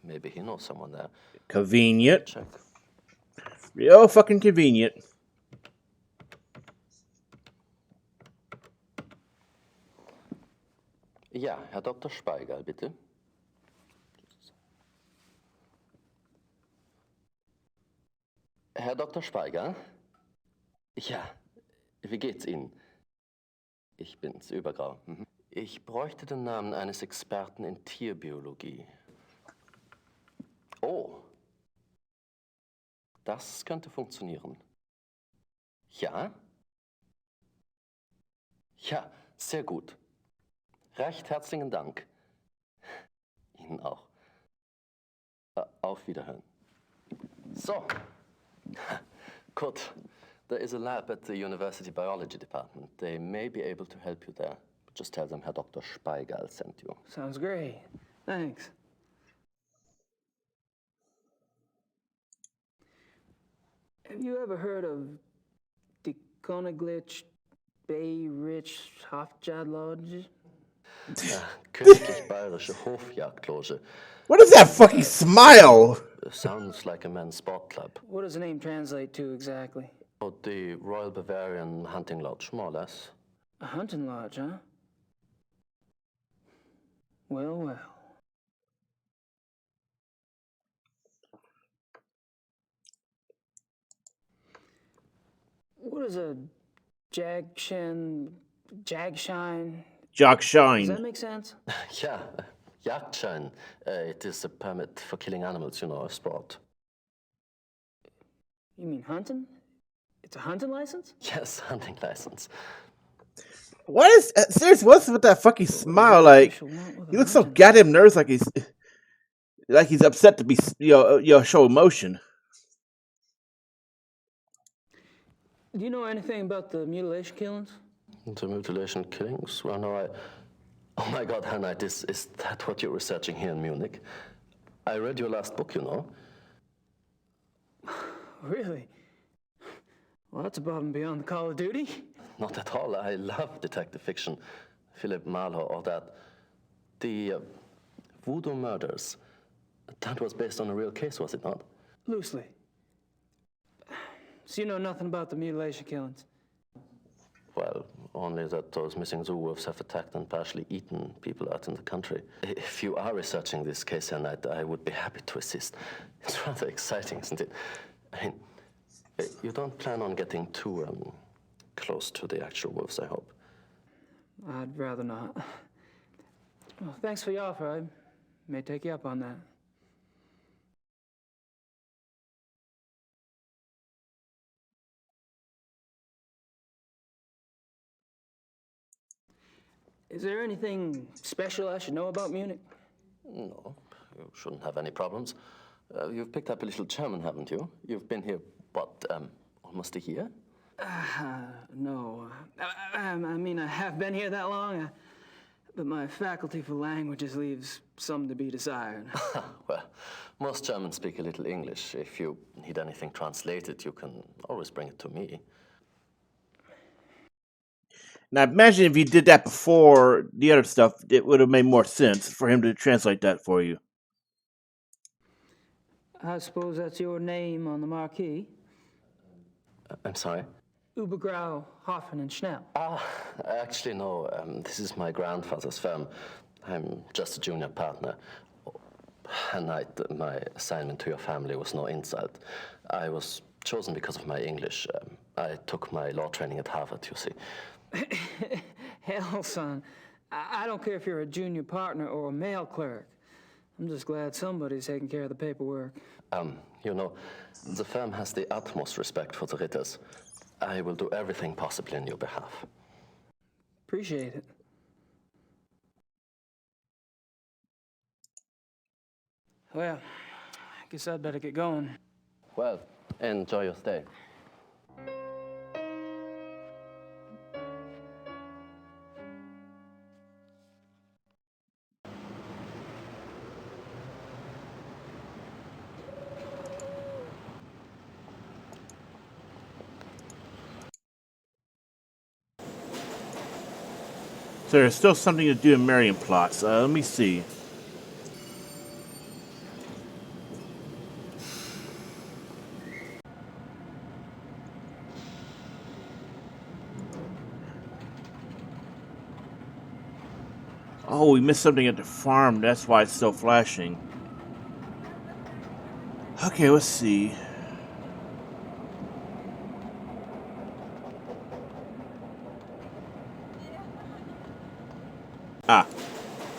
Maybe he knows someone there. Convenient. Check. Real fucking convenient. Ja, Herr Dr. Speigal, bitte. Herr Dr. Speigal? Ja, wie geht's Ihnen? Ich bin's, Übergrau. Ich bräuchte den Namen eines Experten in Tierbiologie. Oh. Das könnte funktionieren. Ja? Ja, sehr gut. Recht herzlichen Dank. Ihnen auch. Auf Wiederhören. So. Good. There is a lab at the University Biology Department. They may be able to help you there. Just tell them Herr Dr. Speigal sent you. Sounds great. Thanks. Have you ever heard of the Königlich Bayerische Hofjagdloge? Königlich Bayerische Hofjagdloge. What is that fucking smile? Sounds like a men's sport club. What does the name translate to exactly? Oh, the Royal Bavarian Hunting Lodge, more or less. A hunting lodge, huh? Well, well. What is a jagshine? Jagshine. Does that make sense? Yeah, Jagdschein. It is a permit for killing animals, you know, a sport. You mean hunting? It's a hunting license? Yes, hunting license. What is seriously? What's with that fucking smile? Like he looks so goddamn nervous, like he's upset to be show emotion. Do you know anything about the mutilation killings? The mutilation killings? Well, no, oh my God, Herr Knight, is that what you're researching here in Munich? I read your last book, you know. Really? Well, that's above and beyond the call of duty. Not at all. I love detective fiction. Philip Marlowe, all that. The voodoo murders. That was based on a real case, was it not? Loosely. So you know nothing about the mutilation killings? Well, only that those missing zoo wolves have attacked and partially eaten people out in the country. If you are researching this case, Herr Knight, I would be happy to assist. It's rather exciting, isn't it? I mean, you don't plan on getting too close to the actual wolves, I hope. I'd rather not. Well, thanks for your offer. I may take you up on that. Is there anything special I should know about Munich? No, you shouldn't have any problems. You've picked up a little German, haven't you? You've been here, what, almost a year? No. I mean, I have been here that long, but my faculty for languages leaves some to be desired. Well, most Germans speak a little English. If you need anything translated, you can always bring it to me. Now, imagine if you did that before the other stuff, it would have made more sense for him to translate that for you. I suppose that's your name on the marquee. I'm sorry? Übergrau, Hoffen, and Schnell. Actually, no. This is my grandfather's firm. I'm just a junior partner. And my assignment to your family was no insult. I was chosen because of my English. I took my law training at Harvard, you see. Hell, son. I don't care if you're a junior partner or a mail clerk. I'm just glad somebody's taking care of the paperwork. You know, the firm has the utmost respect for the Ritters. I will do everything possible in your behalf. Appreciate it. Well, I guess I'd better get going. Well, enjoy your stay. So there's still something to do in Marion plots. Let me see. Oh, we missed something at the farm. That's why it's still flashing. Okay, let's see. Ah,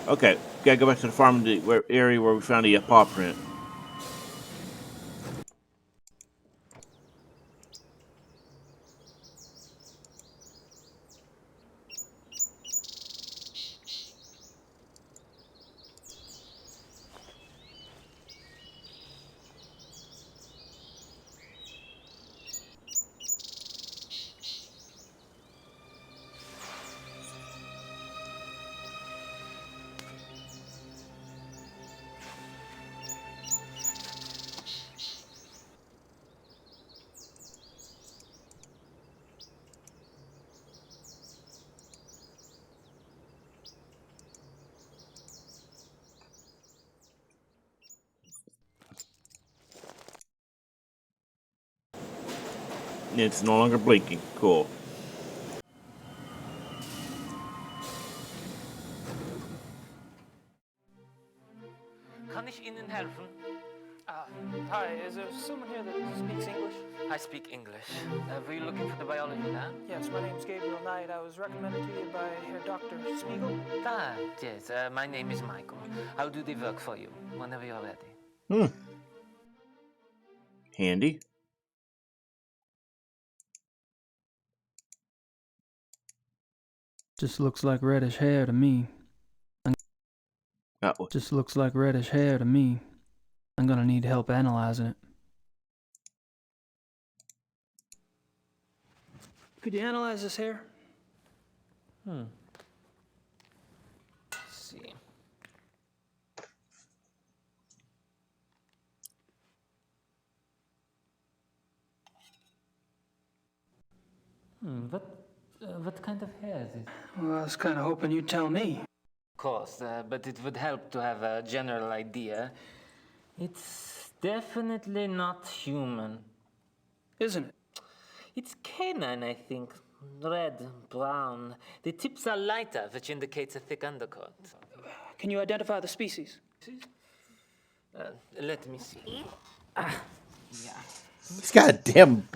okay. Gotta go back to the farm, the area where we found the paw print. It's no longer blinking. Cool. Kann ich Ihnen helfen? Hi, is there someone here that speaks English? I speak English. Were you looking for the biology lab? Yes, my name's Gabriel Knight. I was recommended to you by Herr Dr. Spiegel. Yes. My name is Michael. I'll do the work for you whenever you're ready. Handy. Just looks like reddish hair to me. Uh-oh. Just looks like reddish hair to me. I'm gonna need help analyzing it. Could you analyze this hair? Let's see. What kind of hair is it? Well, I was kind of hoping you'd tell me. Of course, but it would help to have a general idea. It's definitely not human. Isn't it? It's canine, I think. Red, brown. The tips are lighter, which indicates a thick undercoat. Can you identify the species? Let me see. Yeah. He's got a damn...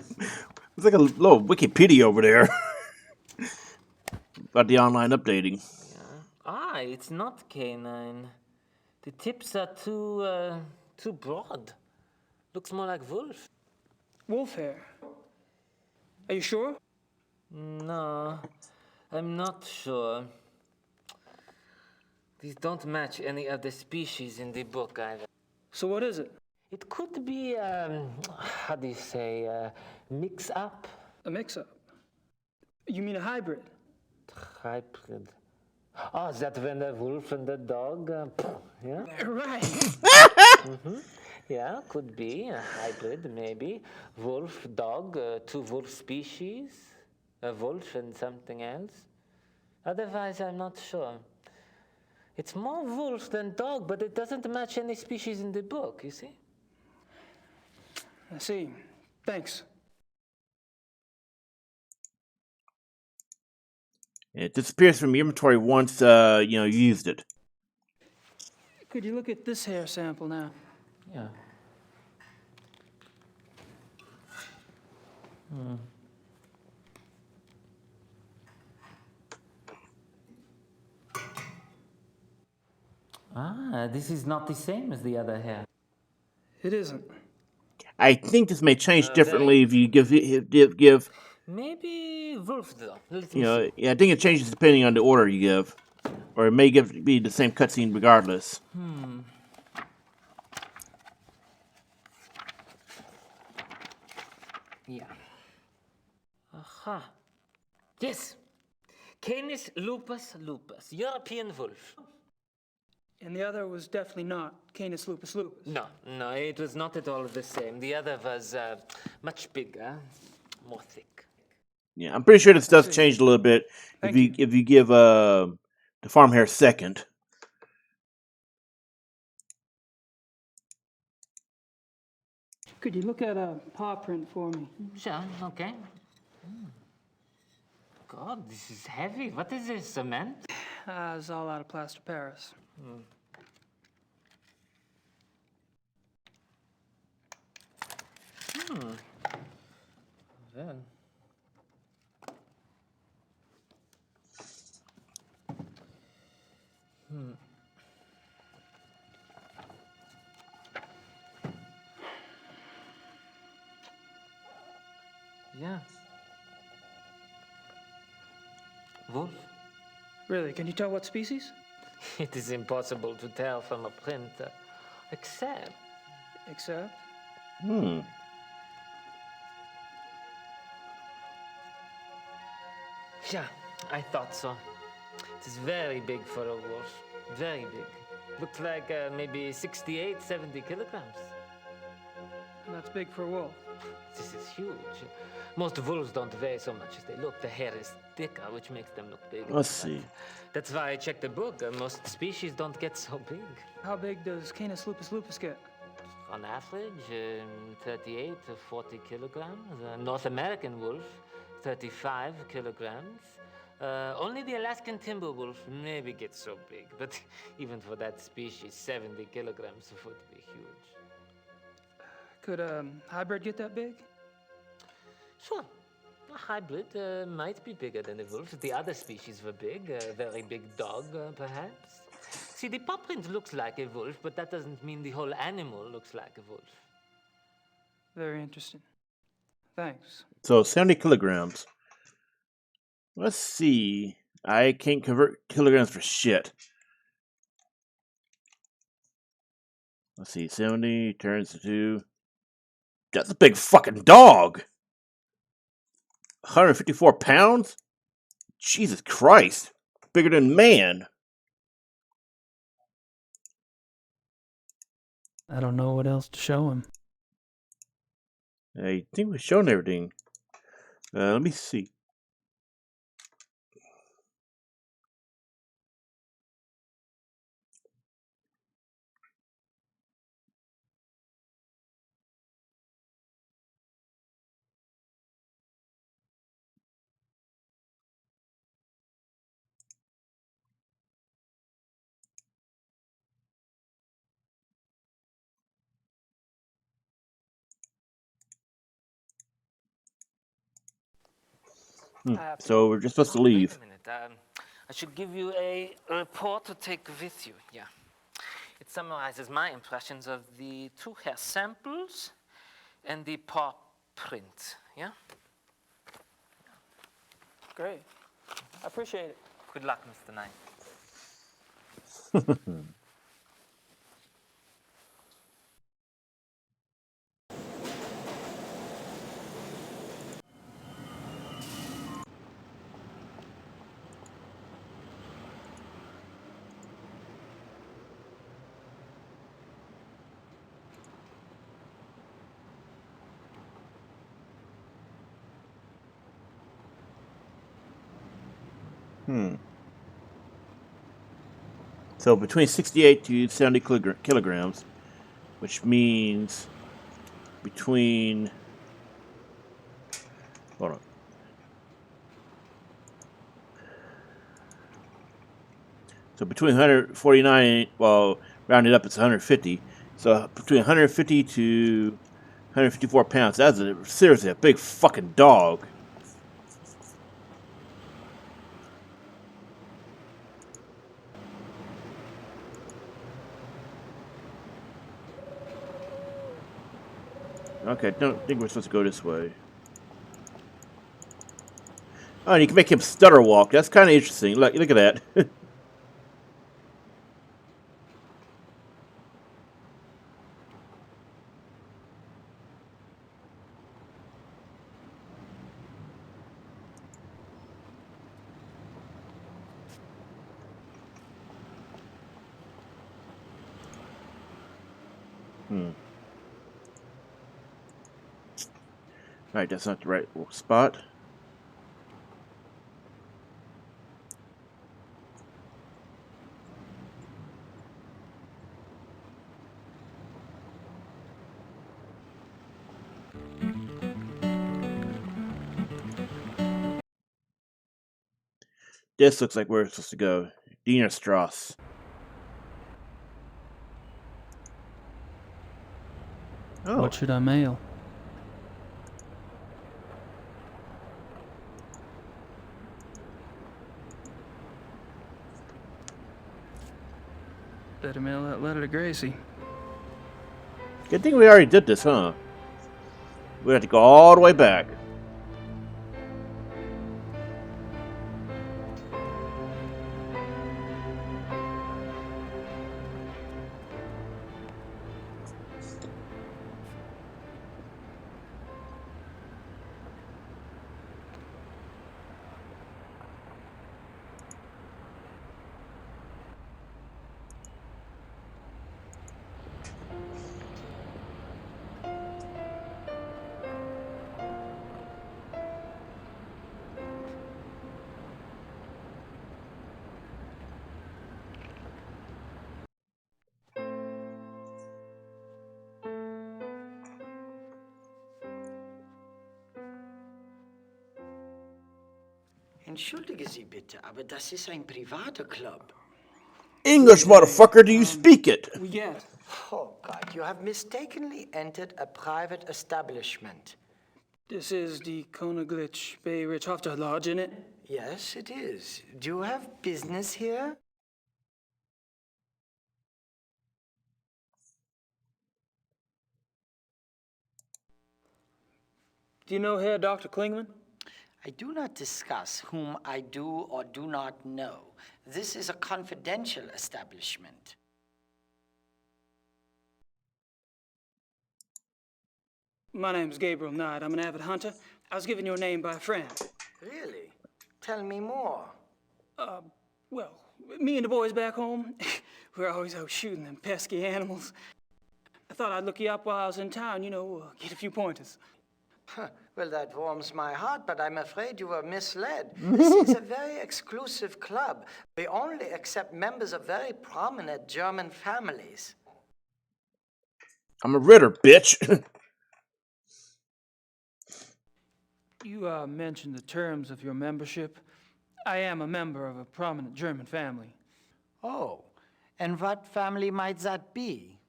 It's like a little Wikipedia over there. About the online updating. It's not canine. The tips are too broad. Looks more like wolf. Wolf hair. Are you sure? No, I'm not sure. These don't match any of the species in the book either. So what is it? It could be, how do you say, mix-up? A mix-up? You mean a hybrid? Hybrid. Oh, is that when the wolf and the dog, yeah? Right. Yeah, could be a hybrid, maybe. Wolf, dog, two wolf species. A wolf and something else. Otherwise, I'm not sure. It's more wolf than dog, but it doesn't match any species in the book, you see? I see. Thanks. It disappears from your inventory once you used it. Could you look at this hair sample now? Yeah. Ah, this is not the same as the other hair. It isn't. I think this may change Very differently if you give. Maybe wolf, though. Let You me know, see. yeah, I think it changes depending on the order you give, or it may be the same cutscene regardless. Yeah. Aha. Yes. Canis lupus lupus, European wolf. And the other was definitely not Canis lupus lupus. No, it was not at all the same. The other was much bigger, more thick. Yeah, I'm pretty sure this does change a little bit if you give the farm hair second. Could you look at a paw print for me? Sure, okay. God, this is heavy. What is this, cement? It's all out of plaster Paris. Then. Yeah. Wolf? Really, can you tell what species? It is impossible to tell from a print, except... Except? Yeah, I thought so. It is very big for a wolf. Very big. Looks like maybe 68, 70 kilograms. That's big for a wolf. This is huge. Most wolves don't weigh so much as they look. The hair is thicker, which makes them look bigger. Let's see. That's why I checked the book. Most species don't get so big. How big does Canis lupus lupus get? On average, 38 to 40 kilograms. North American wolf, 35 kilograms. Only the Alaskan timber wolf maybe gets so big, but even for that species, 70 kilograms would be huge. Could a hybrid get that big? Sure. A hybrid might be bigger than a wolf if the other species were big. A very big dog, perhaps. See, the paw print looks like a wolf, but that doesn't mean the whole animal looks like a wolf. Very interesting. Thanks. So 70 kilograms. Let's see. I can't convert kilograms for shit. Let's see. 70 turns to... That's a big fucking dog! 154 pounds? Jesus Christ. Bigger than man. I don't know what else to show him. I think we've shown everything. Let me see. So we're just supposed to leave. Wait a minute. I should give you a report to take with you. Yeah. It summarizes my impressions of the 2 hair samples and the paw print. Yeah? Great. I appreciate it. Good luck, Mr. Knight. So between 68 to 70 kilograms, which means between. Hold on. So between 149, well, rounded up, it's 150. So between 150 to 154 pounds. That's seriously a big fucking dog. Okay, I don't think we're supposed to go this way. Oh, and you can make him stutter walk. That's kind of interesting. Look at that. Alright, that's not the right spot. This looks like where it's supposed to go. Diener Strasse. Oh. What should I mail? Better mail that letter to Gracie. Good thing we already did this, huh? We have to go all the way back. Entschuldige Sie bitte, aber das ist ein privater Club. English, motherfucker, do you speak it? Yes. Oh, God, you have mistakenly entered a private establishment. This is the Königlich Bay Richthofer Lodge, isn't it? Yes, it is. Do you have business here? Do you know Herr Dr. Klingman? I do not discuss whom I do or do not know. This is a confidential establishment. My name's Gabriel Knight. I'm an avid hunter. I was given your name by a friend. Really? Tell me more. Well, me and the boys back home, we're always out shooting them pesky animals. I thought I'd look you up while I was in town, get a few pointers. Well, that warms my heart, but I'm afraid you were misled. This is a very exclusive club. We only accept members of very prominent German families. I'm a Ritter, bitch. You mentioned the terms of your membership. I am a member of a prominent German family. Oh, and what family might that be?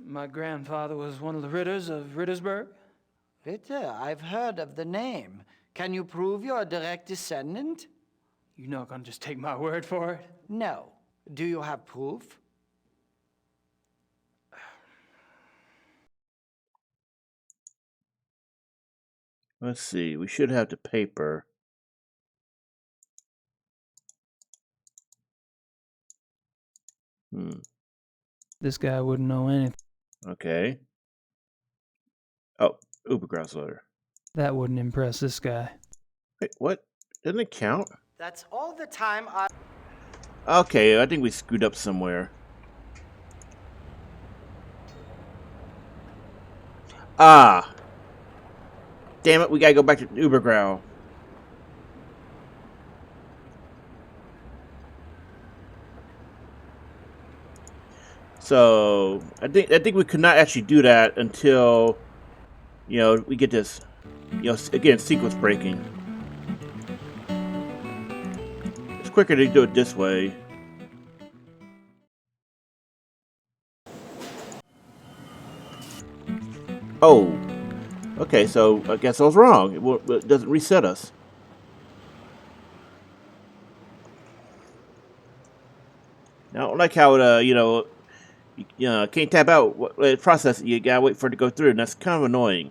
My grandfather was one of the Ritters of Rittersberg. Ritter, I've heard of the name. Can you prove you're a direct descendant? You're not gonna just take my word for it? No. Do you have proof? Let's see. We should have the paper. This guy wouldn't know anything. Okay. Oh, Ubergrass letter. That wouldn't impress this guy. Wait, what? Didn't it count? That's all the time I... Okay, I think we screwed up somewhere. Ah. Damn it, we gotta go back to Ubergrau. So I think we could not actually do that until we get this again sequence breaking. It's quicker to do it this way. Oh, okay. So I guess I was wrong. It doesn't reset us. Now, I don't like how it you can't tap out process it. You gotta wait for it to go through, and that's kind of annoying.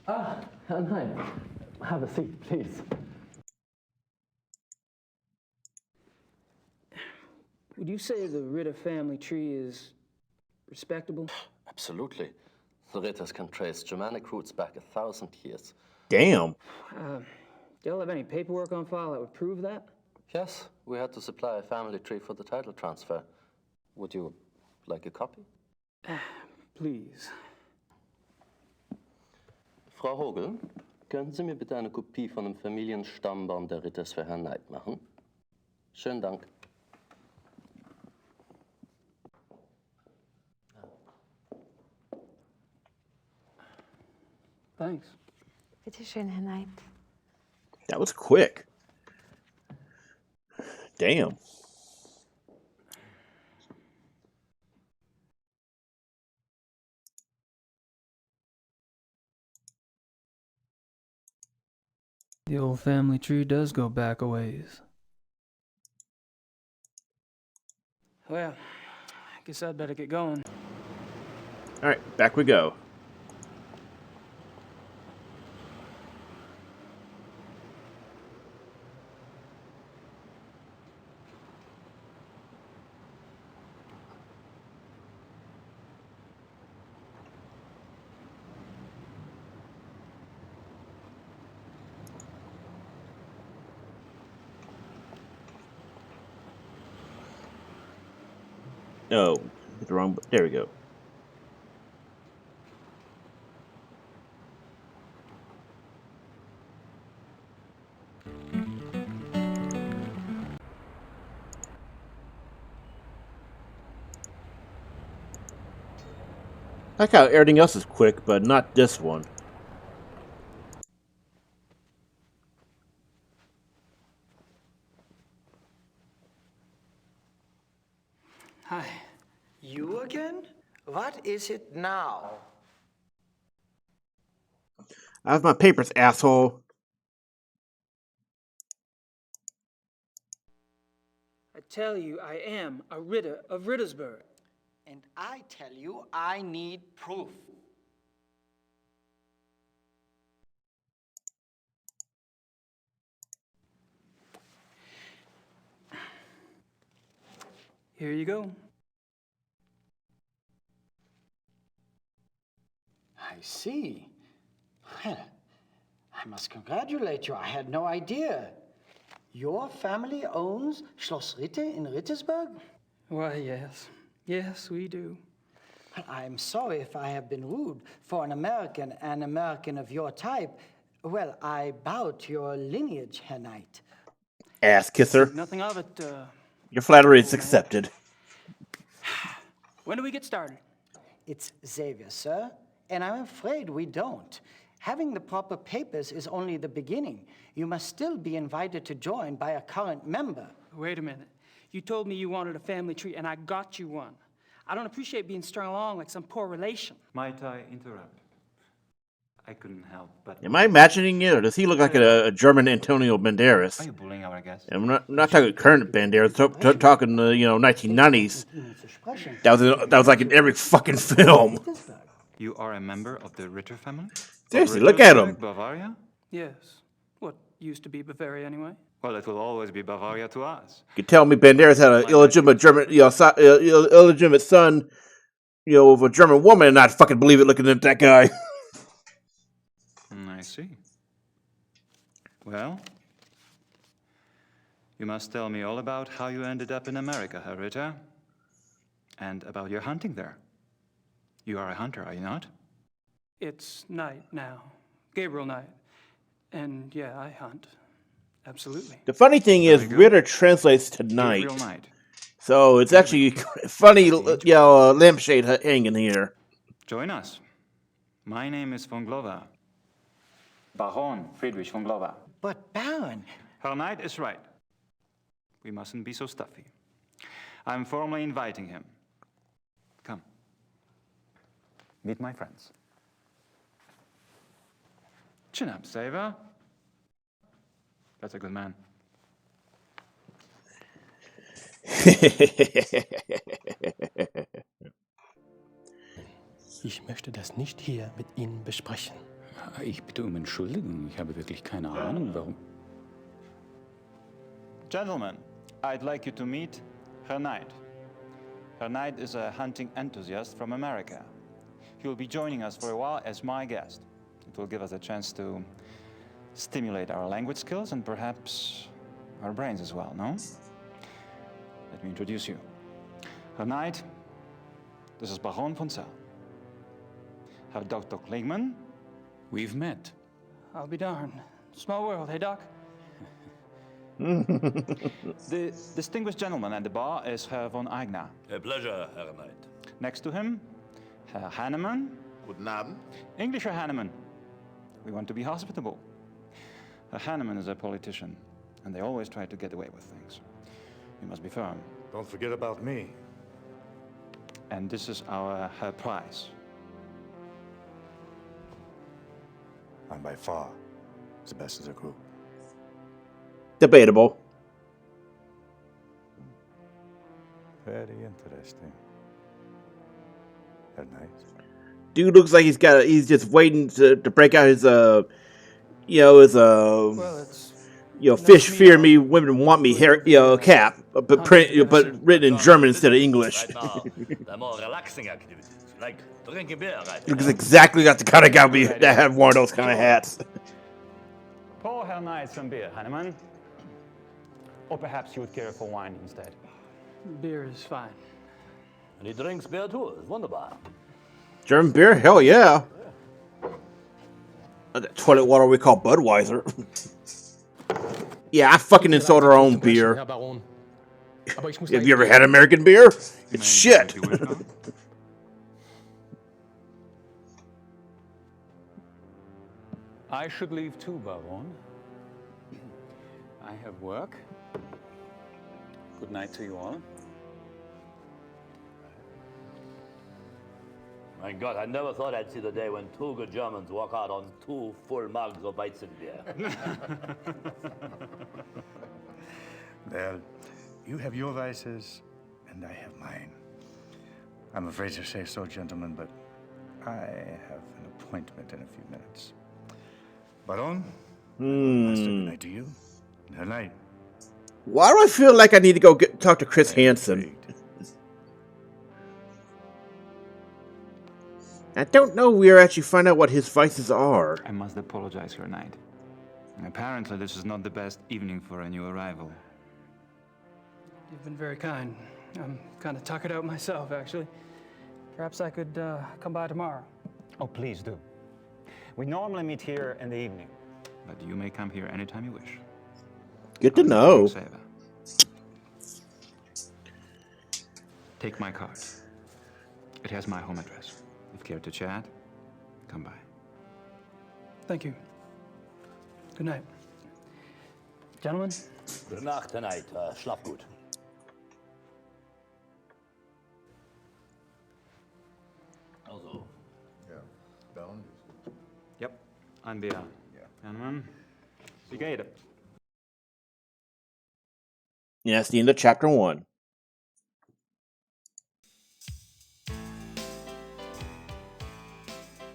Ah, hi. Have a seat, please. Would you say the Ritter family tree is respectable? Absolutely. The Ritters can trace Germanic roots back 1,000 years. Damn. Do y'all have any paperwork on file that would prove that? Yes, we had to supply a family tree for the title transfer. Would you like a copy? Please. Frau Hogel, könnten Sie mir bitte eine Kopie von dem Familienstammbaum der Ritters für Herrn Knight machen? Schönen Dank. Thanks. Bitte schön, Herr Knight. That was quick. Damn. The old family tree does go back a ways. Well, I guess I'd better get going. All right, back we go. No, hit the wrong. There we go. I like how everything else is quick, but not this one. Hi. You again? What is it now? I have my papers, asshole. I tell you, I am a Ritter of Rittersburg. And I tell you, I need proof. Here you go. I see. Well, I must congratulate you. I had no idea. Your family owns Schloss Ritter in Rittersburg? Why, yes. Yes, we do. Well, I'm sorry if I have been rude. For an American of your type, well, I bow to your lineage, Herr Knight. Ass kisser. Nothing of it. Your flattery is accepted. When do we get started? It's Xavier, sir, and I'm afraid we don't. Having the proper papers is only the beginning. You must still be invited to join by a current member. Wait a minute. You told me you wanted a family tree, and I got you one. I don't appreciate being strung along like some poor relation. Might I interrupt? I couldn't help but... Am I imagining it, or does he look like a German Antonio Banderas? Are you bullying our guest? I'm not talking current Banderas. Talking 1990s. That was like in every fucking film. You are a member of the Ritter family? Seriously, look at him. Bavaria? Yes. What used to be Bavaria, anyway. Well, it will always be Bavaria to us. You tell me Banderas had an illegitimate German, illegitimate son, of a German woman, and I'd fucking believe it looking at that guy. I see. Well, you must tell me all about how you ended up in America, Herr Ritter, and about your hunting there. You are a hunter, are you not? It's night now. Gabriel night. And yeah, I hunt. Absolutely. The funny thing is, Ritter translates to night. Gabriel night. So it's actually funny, lampshade hanging here. Join us. My name is von Glover. Baron Friedrich von Glover. But Baron... Herr Knight is right. We mustn't be so stuffy. I'm formally inviting him. Come. Meet my friends. Chin up, Saver. That's a good man. Ich möchte das nicht hier mit Ihnen besprechen. Ich bitte um Entschuldigung. Ich habe wirklich keine Ahnung, warum. Gentlemen, I'd like you to meet Herr Knight. Herr Knight is a hunting enthusiast from America. He will be joining us for a while as my guest. It will give us a chance to stimulate our language skills and perhaps our brains as well, no? Let me introduce you. Herr Knight, this is Baron von Zell. Herr Dr. Klingman. We've met. I'll be darned. Small world, hey, Doc? The distinguished gentleman at the bar is Herr von Eigner. A pleasure, Herr Knight. Next to him, Herr Hanneman. Guten Abend. English Herr Hanneman. We want to be hospitable. Herr Hanneman is a politician, and they always try to get away with things. You must be firm. Don't forget about me. And this is our Herr Price. I'm by far the best of the group. Debatable. Very interesting. Herr Knight. Dude looks like he's just waiting to break out his fish fear me, women want me hair, cap, but written in German instead of English. The more relaxing activities, like drinking beer, right? Looks exactly like the kind of guy that have one of those kind of hats. Pour Herr Knight some beer, Hanneman. Or perhaps you would care for wine instead. Beer is fine. And he drinks beer too. It's wonderful. German beer? Hell yeah. That toilet water we call Budweiser. Yeah, I fucking installed our own beer. Have you ever had American beer? It's shit. I should leave too, Baron. I have work. Good night to you all. My God, I never thought I'd see the day when two good Germans walk out on 2 full mugs of Weizenbier. Well, you have your vices, and I have mine. I'm afraid to say so, gentlemen, but I have an appointment in a few minutes. Baron, Master, good night to you. Good night. Why do I feel like I need to go talk to Chris Hansen? I don't know. We are actually find out what his vices are. I must apologize, Herr Knight. Apparently, this is not the best evening for a new arrival. You've been very kind. I'm kind of tuckered out myself, actually. Perhaps I could come by tomorrow. Oh, please do. We normally meet here in the evening, but you may come here anytime you wish. Good to know. Take my card. It has my home address. If you care to chat, come by. Thank you. Good night. Gentlemen? Gute Nacht, Herr Knight. Schlaf gut. Also. Yeah. Down. Yep. Ein Bier. Hanneman. Wie geht es? Yeah, that's the end of chapter 1.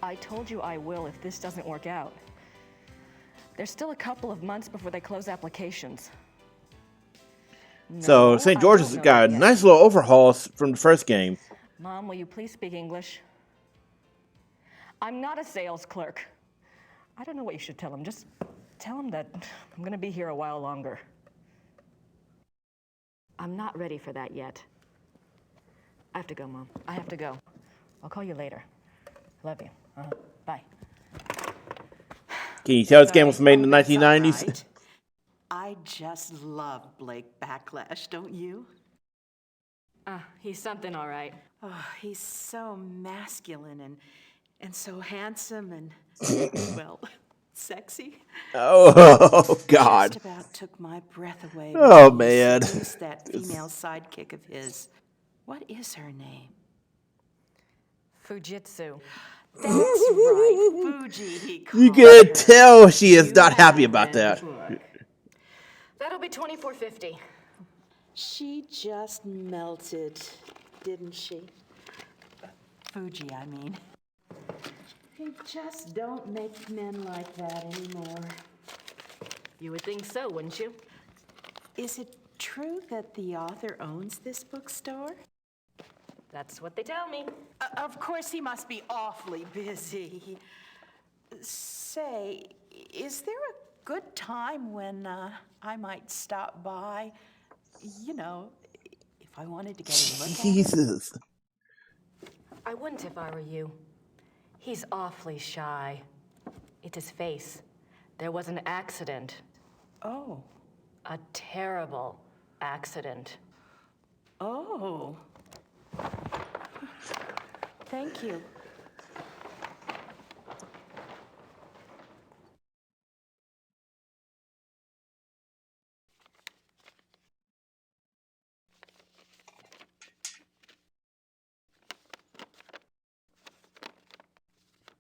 I told you I will if this doesn't work out. There's still a couple of months before they close applications. So No, St. I George's don't know got that a yet. nice little overhaul from the first game. Mom, will you please speak English? I'm not a sales clerk. I don't know what you should tell him. Just tell him that I'm gonna be here a while longer. I'm not ready for that yet. I have to go, Mom. I have to go. I'll call you later. Love you. Bye. Can you tell this game was made in the 1990s? I just love Blake Backlash, don't you? He's something, all right. Oh, he's so masculine and so handsome and, well, sexy. Oh, God. Just about took my breath away. Oh, when he man. seduced that female sidekick of his. What is her name? Fujitsu. That's right, Fuji, he called You can her. tell she is not happy about that. That'll be $24.50. She just melted, didn't she? Fuji, I mean. They just don't make men like that anymore. You would think so, wouldn't you? Is it true that the author owns this bookstore? That's what they tell me. Of course, he must be awfully busy. Say, is there a good time when I might stop by? You know, if I wanted to get a look at it. Jesus. I wouldn't if I were you. He's awfully shy. It's his face. There was an accident. Oh. A terrible accident. Oh. Thank you.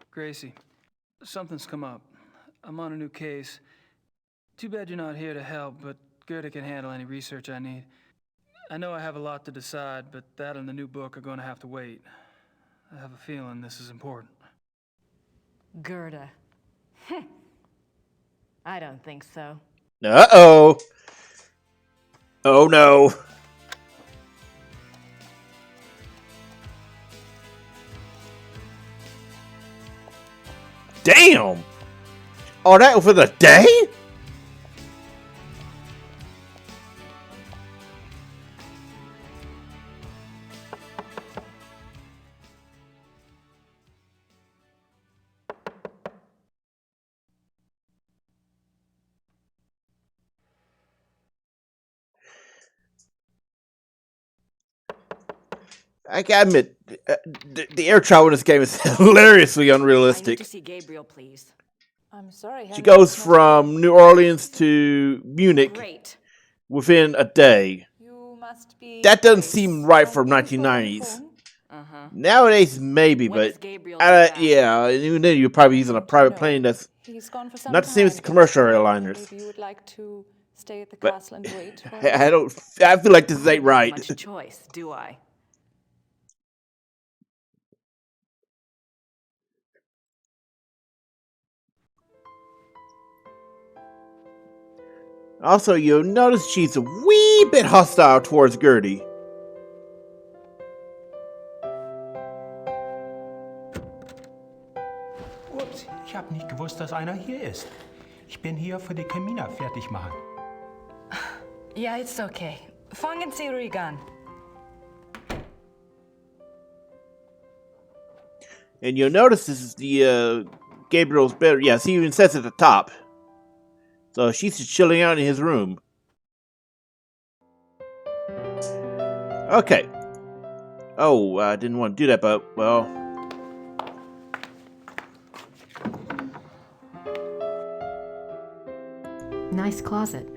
Gracie, something's come up. I'm on a new case. Too bad you're not here to help, but Gerda can handle any research I need. I know I have a lot to decide, but that and the new book are going to have to wait. I have a feeling this is important. Gerda. I don't think so. Uh-oh. Oh, no. Damn! Oh, that for the day? I gotta admit, the air travel in this game is hilariously I need unrealistic. to see Gabriel, please. I'm sorry. She goes from New Orleans to Munich Great. within a day. You must be. That doesn't seem right for 1990s. Nowadays, maybe, When but is Gabriel back? yeah, even then you're probably using a private plane that's He's gone for some not the same as the commercial airliners. Maybe you would like to stay at the But castle and wait. For I don't. I feel like this ain't right. Much choice, do I? Also, you'll notice she's a wee bit hostile towards Gertie. Ups, ich habe nicht gewusst, dass einer hier ist. Ich bin hier für die Kamina fertig machen. Yeah, it's okay. Fangen Sie ruhig an. And you'll notice this is the Gabriel's bed. Yes, he even says at the top. So she's just chilling out in his room. Okay. Oh, I didn't want to do that, but, well. Nice closet.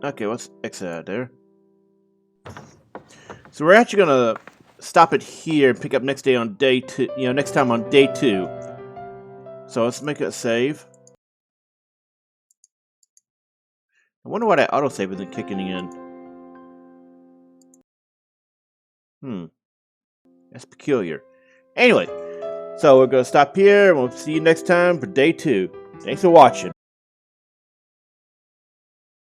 Okay, let's exit out there. So we're actually gonna stop it here and pick up next day on day 2. You know, next time on day 2. So let's make a save. I wonder why that autosave isn't kicking in. That's peculiar. Anyway, So we're going to stop here, and we'll see you next time for day 2. Thanks for watching.